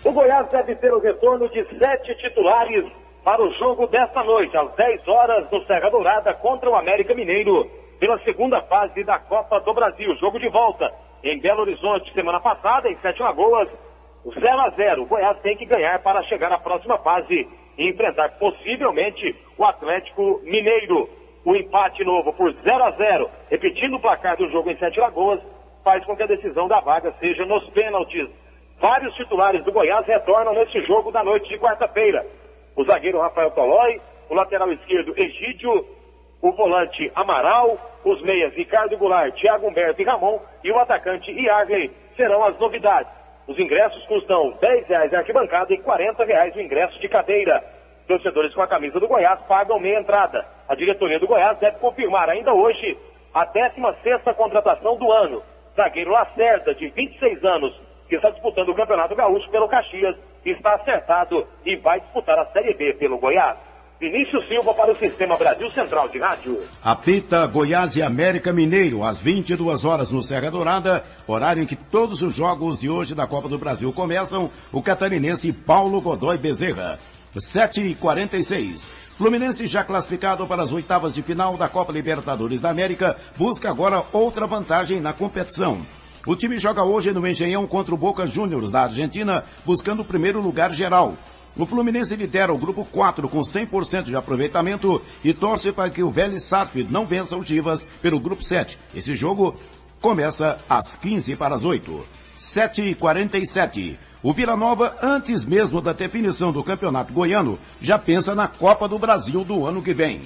O Goiás deve ter o retorno de 7 titulares para o jogo desta noite, às 10 horas, no Serra Dourada, contra o América Mineiro, pela segunda fase da Copa do Brasil. Jogo de volta em Belo Horizonte, semana passada, em Sete Lagoas, 0-0. O Goiás tem que ganhar para chegar à próxima fase e enfrentar possivelmente o Atlético Mineiro. O empate novo por 0-0, repetindo o placar do jogo em Sete Lagoas, faz com que a decisão da vaga seja nos pênaltis. Vários titulares do Goiás retornam nesse jogo da noite de quarta-feira. O zagueiro Rafael Tolói, o lateral esquerdo Egídio, o volante Amaral, os meias Ricardo Goulart, Thiago Humberto e Ramon e o atacante Yarley serão as novidades. Os ingressos custam R$10 a arquibancada e R$40 o ingresso de cadeira. Torcedores com a camisa do Goiás pagam meia entrada. A diretoria do Goiás deve confirmar ainda hoje a 16ª contratação do ano. Zagueiro Lacerda, de 26 anos, que está disputando o Campeonato Gaúcho pelo Caxias, está acertado e vai disputar a Série B pelo Goiás. Vinícius Silva para o Sistema Brasil Central de Rádio. Apita Goiás e América Mineiro, às 22 horas no Serra Dourada, horário em que todos os jogos de hoje da Copa do Brasil começam, o catarinense Paulo Godoy Bezerra. 7h46. Fluminense, já classificado para as oitavas de final da Copa Libertadores da América, busca agora outra vantagem na competição. O time joga hoje no Engenhão contra o Boca Juniors da Argentina, buscando o primeiro lugar geral. O Fluminense lidera o grupo 4 com 100% de aproveitamento e torce para que o Vélez Sarsfield não vença o Chivas pelo grupo 7. Esse jogo começa às 7h45. 7h47. O Vila Nova, antes mesmo da definição do Campeonato Goiano, já pensa na Copa do Brasil do ano que vem.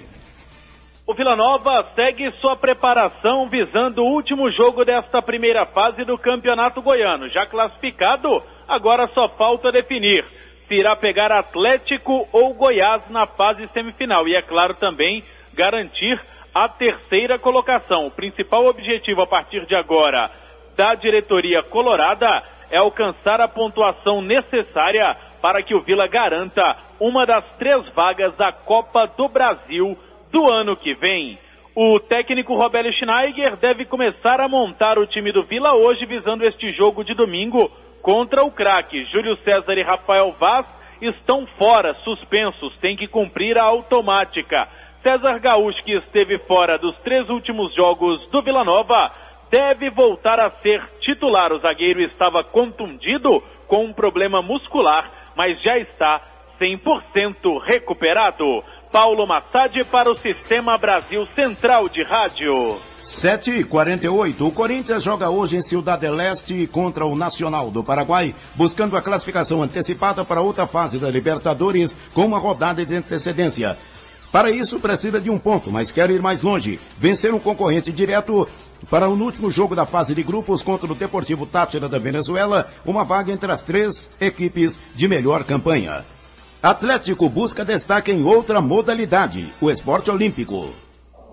O Vila Nova segue sua preparação visando o último jogo desta primeira fase do Campeonato Goiano. Já classificado, agora só falta definir se irá pegar Atlético ou Goiás na fase semifinal. E é claro também garantir a terceira colocação. O principal objetivo a partir de agora da diretoria colorada é alcançar a pontuação necessária para que o Vila garanta uma das 3 vagas da Copa do Brasil do ano que vem. O técnico Robério Schneider deve começar a montar o time do Vila hoje, visando este jogo de domingo contra o craque. Júlio César e Rafael Vaz estão fora, suspensos, tem que cumprir a automática. César Gaúcho, que esteve fora dos 3 últimos jogos do Vila Nova, deve voltar a ser titular. O zagueiro estava contundido com um problema muscular, mas já está 100% recuperado. Paulo Massad para o Sistema Brasil Central de Rádio. 7h48. O Corinthians joga hoje em Ciudad del Este contra o Nacional do Paraguai, buscando a classificação antecipada para outra fase da Libertadores com uma rodada de antecedência. Para isso precisa de um ponto, mas quer ir mais longe, vencer um concorrente direto para o último jogo da fase de grupos contra o Deportivo Táchira da Venezuela, uma vaga entre as 3 equipes de melhor campanha. Atlético busca destaque em outra modalidade, o esporte olímpico.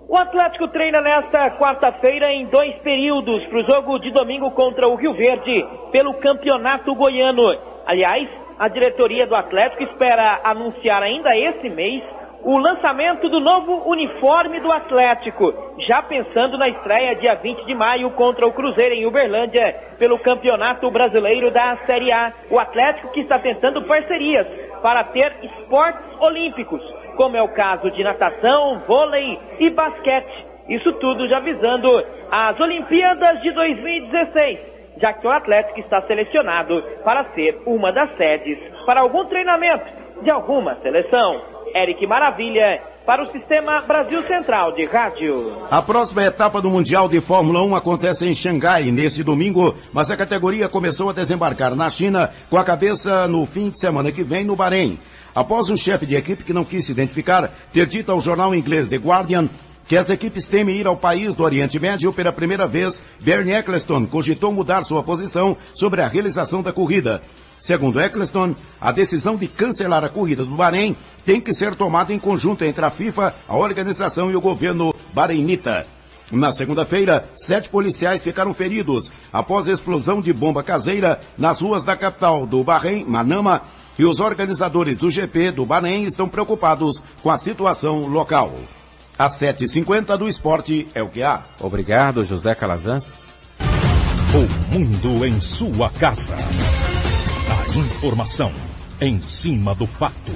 O Atlético treina nesta quarta-feira em 2 períodos para o jogo de domingo contra o Rio Verde pelo Campeonato Goiano. Aliás, a diretoria do Atlético espera anunciar ainda esse mês o lançamento do novo uniforme do Atlético, já pensando na estreia dia 20 de maio contra o Cruzeiro em Uberlândia pelo Campeonato Brasileiro da Série A. O Atlético que está tentando parcerias para ter esportes olímpicos, como é o caso de natação, vôlei e basquete. Isso tudo já visando as Olimpíadas de 2016, já que o Atlético está selecionado para ser uma das sedes para algum treinamento de alguma seleção. Eric Maravilha para o Sistema Brasil Central de Rádio. A próxima etapa do Mundial de Fórmula 1 acontece em Xangai neste domingo, mas a categoria começou a desembarcar na China com a cabeça no fim de semana que vem no Bahrein. Após um chefe de equipe que não quis se identificar ter dito ao jornal inglês The Guardian que as equipes temem ir ao país do Oriente Médio pela primeira vez, Bernie Ecclestone cogitou mudar sua posição sobre a realização da corrida. Segundo Ecclestone, a decisão de cancelar a corrida do Bahrein tem que ser tomada em conjunto entre a FIFA, a organização e o governo bahreinita. Na segunda-feira, 7 policiais ficaram feridos após a explosão de bomba caseira nas ruas da capital do Bahrein, Manama, e os organizadores do GP do Bahrein estão preocupados com a situação local. Às 7h50 do esporte é o que há. Obrigado, José Calazans. O mundo em sua casa. A informação em cima do fato.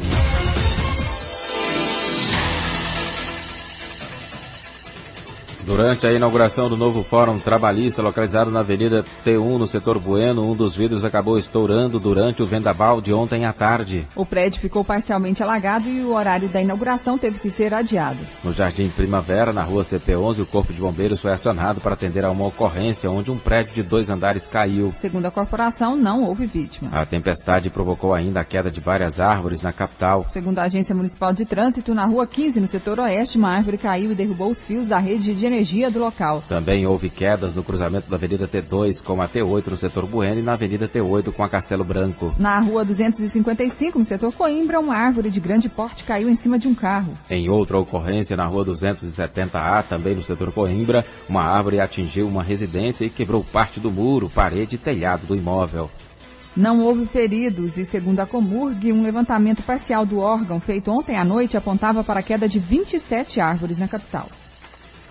Durante a inauguração do novo Fórum Trabalhista, localizado na Avenida T1, no setor Bueno, um dos vidros acabou estourando durante o vendaval de ontem à tarde. O prédio ficou parcialmente alagado e o horário da inauguração teve que ser adiado. No Jardim Primavera, na rua CP11, o Corpo de Bombeiros foi acionado para atender a uma ocorrência onde um prédio de 2 andares caiu. Segundo a corporação, não houve vítimas. A tempestade provocou ainda a queda de várias árvores na capital. Segundo a Agência Municipal de Trânsito, na rua 15, no setor oeste, uma árvore caiu e derrubou os fios da rede de energia do local. Também houve quedas no cruzamento da Avenida T2 com a T8 no setor Bueno e na Avenida T8 com a Castelo Branco. Na rua 255, no setor Coimbra, uma árvore de grande porte caiu em cima de um carro. Em outra ocorrência, na rua 270A, também no setor Coimbra, uma árvore atingiu uma residência e quebrou parte do muro, parede e telhado do imóvel. Não houve feridos e, segundo a Comurg, um levantamento parcial do órgão feito ontem à noite apontava para a queda de 27 árvores na capital.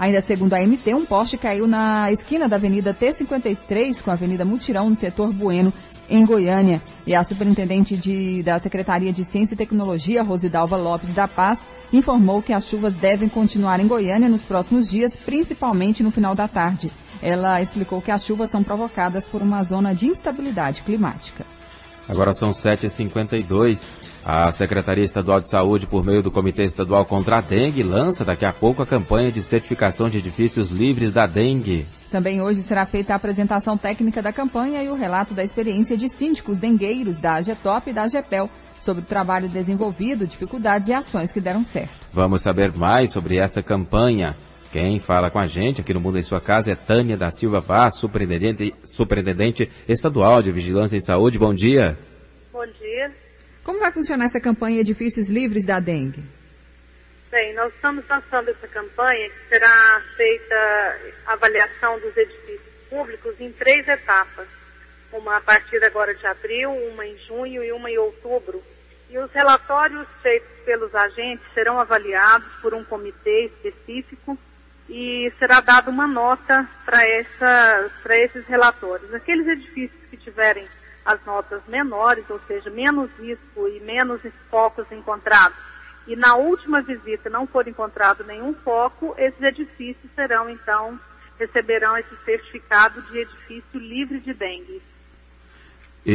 Ainda segundo a MT, um poste caiu na esquina da Avenida T53 com a Avenida Mutirão, no setor Bueno, em Goiânia. E a superintendente da Secretaria de Ciência e Tecnologia, Rosidalva Lopes da Paz, informou que as chuvas devem continuar em Goiânia nos próximos dias, principalmente no final da tarde. Ela explicou que as chuvas são provocadas por uma zona de instabilidade climática. Agora são 7h52. A Secretaria Estadual de Saúde, por meio do Comitê Estadual contra a Dengue, lança daqui a pouco a campanha de certificação de edifícios livres da dengue. Também hoje será feita a apresentação técnica da campanha e o relato da experiência de síndicos dengueiros da AGETOP e da AGEPEL sobre o trabalho desenvolvido, dificuldades e ações que deram certo. Vamos saber mais sobre essa campanha. Quem fala com a gente aqui no Mundo em Sua Casa é Tânia da Silva Vaz, superintendente estadual de Vigilância em Saúde. Bom dia. Bom dia. Como vai funcionar essa campanha Edifícios Livres da Dengue? Bem, nós estamos lançando essa campanha que será feita a avaliação dos edifícios públicos em 3 etapas. Uma a partir agora de abril, uma em junho e uma em outubro. E os relatórios feitos pelos agentes serão avaliados por um comitê específico e será dada uma nota para esses relatórios. Aqueles edifícios que tiverem as notas menores, ou seja, menos risco e menos focos encontrados, e na última visita não for encontrado nenhum foco, esses edifícios receberão esse certificado de edifício livre de dengue.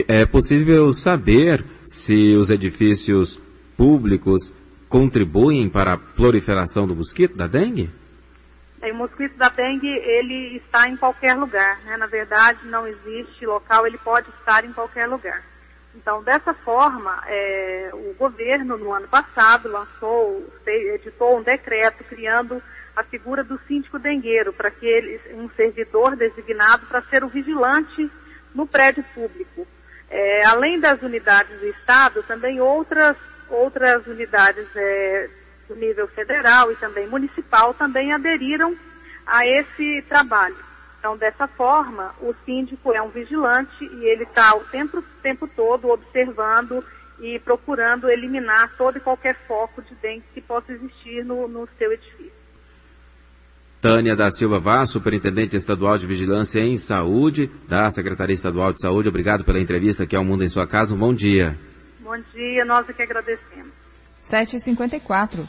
É possível saber se os edifícios públicos contribuem para a proliferação do mosquito da dengue? O mosquito da dengue, ele está em qualquer lugar, né? Na verdade, não existe local, ele pode estar em qualquer lugar. Então, dessa forma, o governo, no ano passado, editou um decreto criando a figura do síndico dengueiro, para que um servidor designado para ser o vigilante no prédio público. Além das unidades do Estado, também outras unidades do nível federal e também municipal também aderiram a esse trabalho. Então, dessa forma, o síndico é um vigilante e ele está o tempo todo observando e procurando eliminar todo e qualquer foco de dengue que possa existir no seu edifício. Tânia da Silva Vaz, superintendente estadual de Vigilância em Saúde, da Secretaria Estadual de Saúde. Obrigado pela entrevista aqui ao Mundo em Sua Casa. Um bom dia. Bom dia, nós é que agradecemos. 7h54.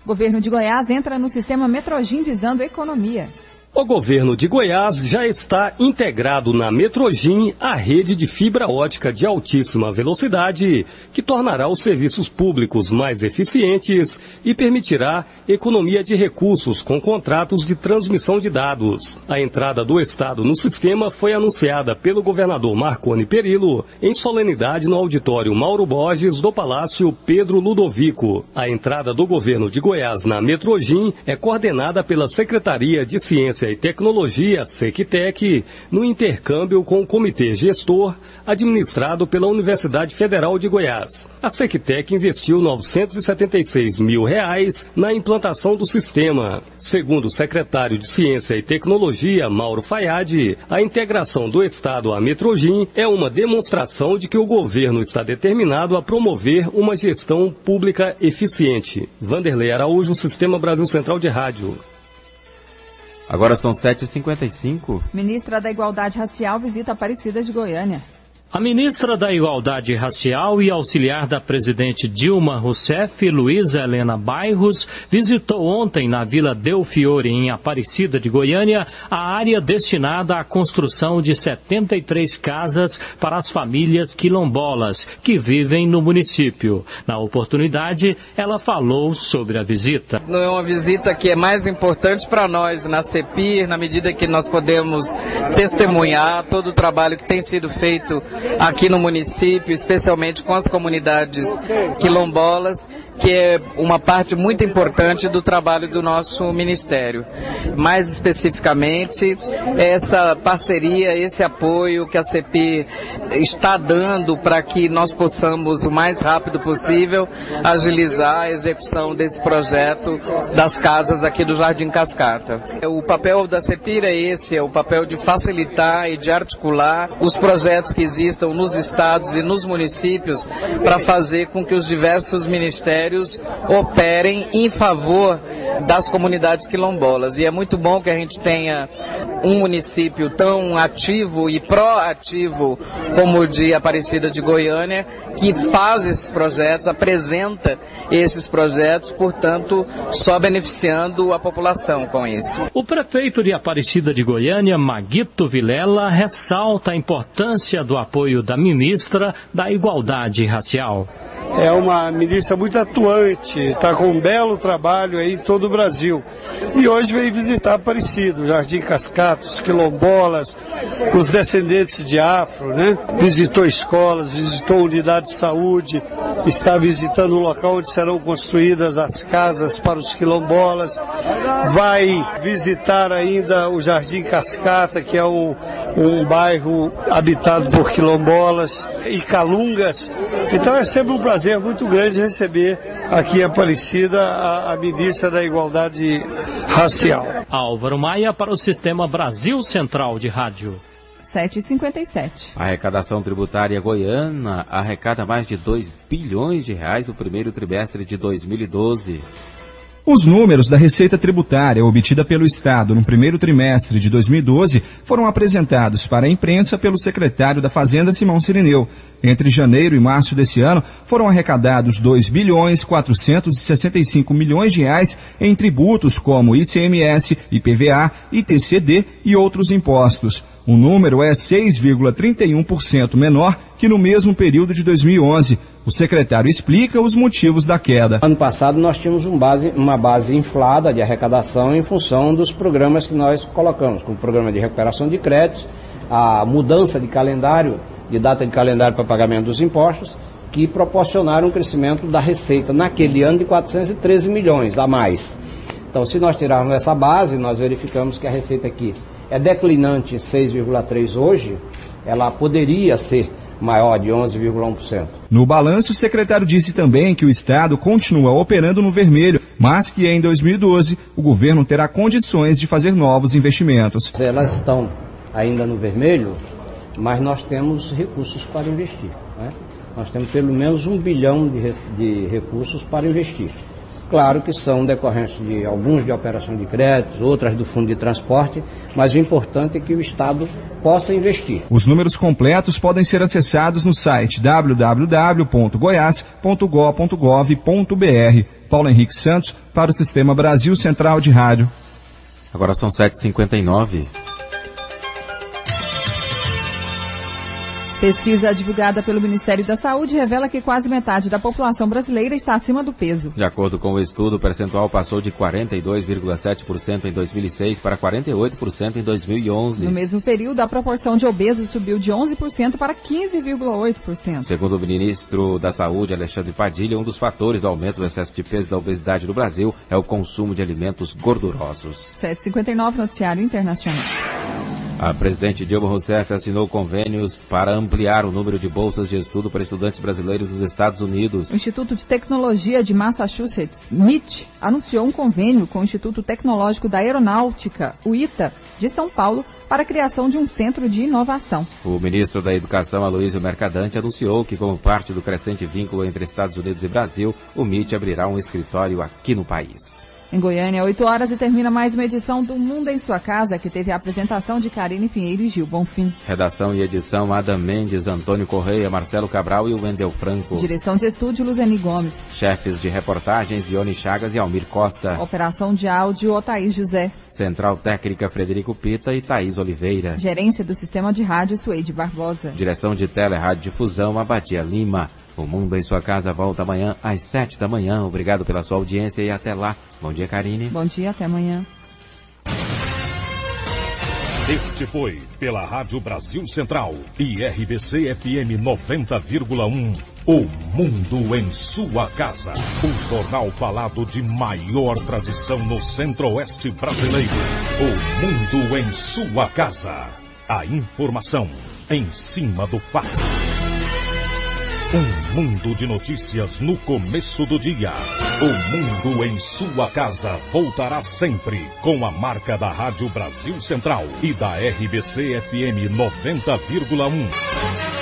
Governo de Goiás entra no sistema Metrogin visando economia. O governo de Goiás já está integrado na Metrogin, a rede de fibra ótica de altíssima velocidade, que tornará os serviços públicos mais eficientes e permitirá economia de recursos com contratos de transmissão de dados. A entrada do Estado no sistema foi anunciada pelo governador Marconi Perillo em solenidade no auditório Mauro Borges do Palácio Pedro Ludovico. A entrada do governo de Goiás na Metrogin é coordenada pela Secretaria de Ciência e Tecnologia, SECTEC, no intercâmbio com o Comitê Gestor, administrado pela Universidade Federal de Goiás. A SECTEC investiu R$ 976 mil na implantação do sistema. Segundo o secretário de Ciência e Tecnologia, Mauro Fayad, a integração do Estado à Metrogin é uma demonstração de que o governo está determinado a promover uma gestão pública eficiente. Vanderlei Araújo, Sistema Brasil Central de Rádio. Agora são 7h55. Ministra da Igualdade Racial visita Aparecida de Goiânia. A ministra da Igualdade Racial e auxiliar da presidente Dilma Rousseff, Luísa Helena Bairros, visitou ontem na Vila Delfiore, em Aparecida de Goiânia, a área destinada à construção de 73 casas para as famílias quilombolas que vivem no município. Na oportunidade, ela falou sobre a visita. Não é uma visita que é mais importante para nós na CEPIR, na medida que nós podemos testemunhar todo o trabalho que tem sido feito aqui no município, especialmente com as comunidades quilombolas, que é uma parte muito importante do trabalho do nosso ministério. Mais especificamente, essa parceria, esse apoio que a CEPIR está dando para que nós possamos, o mais rápido possível, agilizar a execução desse projeto das casas aqui do Jardim Cascata. O papel da CEPIR é esse, é o papel de facilitar e de articular os projetos que existam nos estados e nos municípios para fazer com que os diversos ministérios operem em favor das comunidades quilombolas. E é muito bom que a gente tenha um município tão ativo e proativo como o de Aparecida de Goiânia, que faz esses projetos, apresenta esses projetos, portanto, só beneficiando a população com isso. O prefeito de Aparecida de Goiânia, Maguito Vilela, ressalta a importância do apoio da ministra da Igualdade Racial. É uma ministra muito atuante, está com um belo trabalho aí em todo o Brasil. E hoje veio visitar Aparecida, o Jardim Cascata, os quilombolas, os descendentes de afro, né? Visitou escolas, visitou unidade de saúde, está visitando o local onde serão construídas as casas para os quilombolas. Vai visitar ainda o Jardim Cascata, que é um bairro habitado por quilombolas e calungas. Então é sempre um prazer muito grande receber aqui em Aparecida a ministra da Igualdade Racial. Álvaro Maia para o Sistema Brasil Central de Rádio. 7h57. A arrecadação tributária goiana arrecada mais de 2 bilhões de reais no primeiro trimestre de 2012. Os números da receita tributária obtida pelo Estado no primeiro trimestre de 2012 foram apresentados para a imprensa pelo secretário da Fazenda, Simão Sirineu. Entre janeiro e março desse ano, foram arrecadados 2 bilhões 465 milhões de reais em tributos como ICMS, IPVA, ITCD e outros impostos. O número é 6,31% menor que no mesmo período de 2011. O secretário explica os motivos da queda. Ano passado nós tínhamos uma base inflada de arrecadação em função dos programas que nós colocamos, como o programa de recuperação de créditos, a mudança de calendário, de data de calendário para pagamento dos impostos, que proporcionaram um crescimento da receita naquele ano de 413 milhões a mais. Então, se nós tirarmos essa base, nós verificamos que a receita aqui é declinante em 6,3% hoje, ela poderia ser maior de 11,1%. No balanço, o secretário disse também que o Estado continua operando no vermelho, mas que em 2012 o governo terá condições de fazer novos investimentos. Elas estão ainda no vermelho, mas nós temos recursos para investir, né? Nós temos pelo menos 1 bilhão de recursos para investir. Claro que são decorrentes de alguns de operação de créditos, outras do fundo de transporte, mas o importante é que o Estado possa investir. Os números completos podem ser acessados no site www.goias.go.gov.br. Paulo Henrique Santos para o Sistema Brasil Central de Rádio. Agora são 7h59. Pesquisa divulgada pelo Ministério da Saúde revela que quase metade da população brasileira está acima do peso. De acordo com o estudo, o percentual passou de 42,7% em 2006 para 48% em 2011. No mesmo período, a proporção de obesos subiu de 11% para 15,8%. Segundo o ministro da Saúde, Alexandre Padilha, um dos fatores do aumento do excesso de peso e da obesidade no Brasil é o consumo de alimentos gordurosos. 7h59, Noticiário Internacional. A presidente Dilma Rousseff assinou convênios para ampliar o número de bolsas de estudo para estudantes brasileiros nos Estados Unidos. O Instituto de Tecnologia de Massachusetts, MIT, anunciou um convênio com o Instituto Tecnológico da Aeronáutica, o ITA, de São Paulo, para a criação de um centro de inovação. O ministro da Educação, Aloysio Mercadante, anunciou que, como parte do crescente vínculo entre Estados Unidos e Brasil, o MIT abrirá um escritório aqui no país. Em Goiânia, 8 horas e termina mais uma edição do Mundo em Sua Casa, que teve a apresentação de Karine Pinheiro e Gil Bonfim. Redação e edição, Adam Mendes, Antônio Correia, Marcelo Cabral e Wendel Franco. Direção de estúdio, Luzeni Gomes. Chefes de reportagens, Ione Chagas e Almir Costa. Operação de áudio, Otair José. Central técnica, Frederico Pita e Thaís Oliveira. Gerência do sistema de rádio, Suede Barbosa. Direção de tele, rádio difusão, Abadia Lima. O Mundo em Sua Casa volta amanhã às 7 da manhã. Obrigado pela sua audiência e até lá. Bom dia, Karine. Bom dia, até amanhã. Este foi, pela Rádio Brasil Central e RBC FM 90,1, O Mundo em Sua Casa. O jornal falado de maior tradição no Centro-Oeste brasileiro. O Mundo em Sua Casa. A informação em cima do fato. Um mundo de notícias no começo do dia. O Mundo em Sua Casa voltará sempre com a marca da Rádio Brasil Central e da RBC FM 90,1.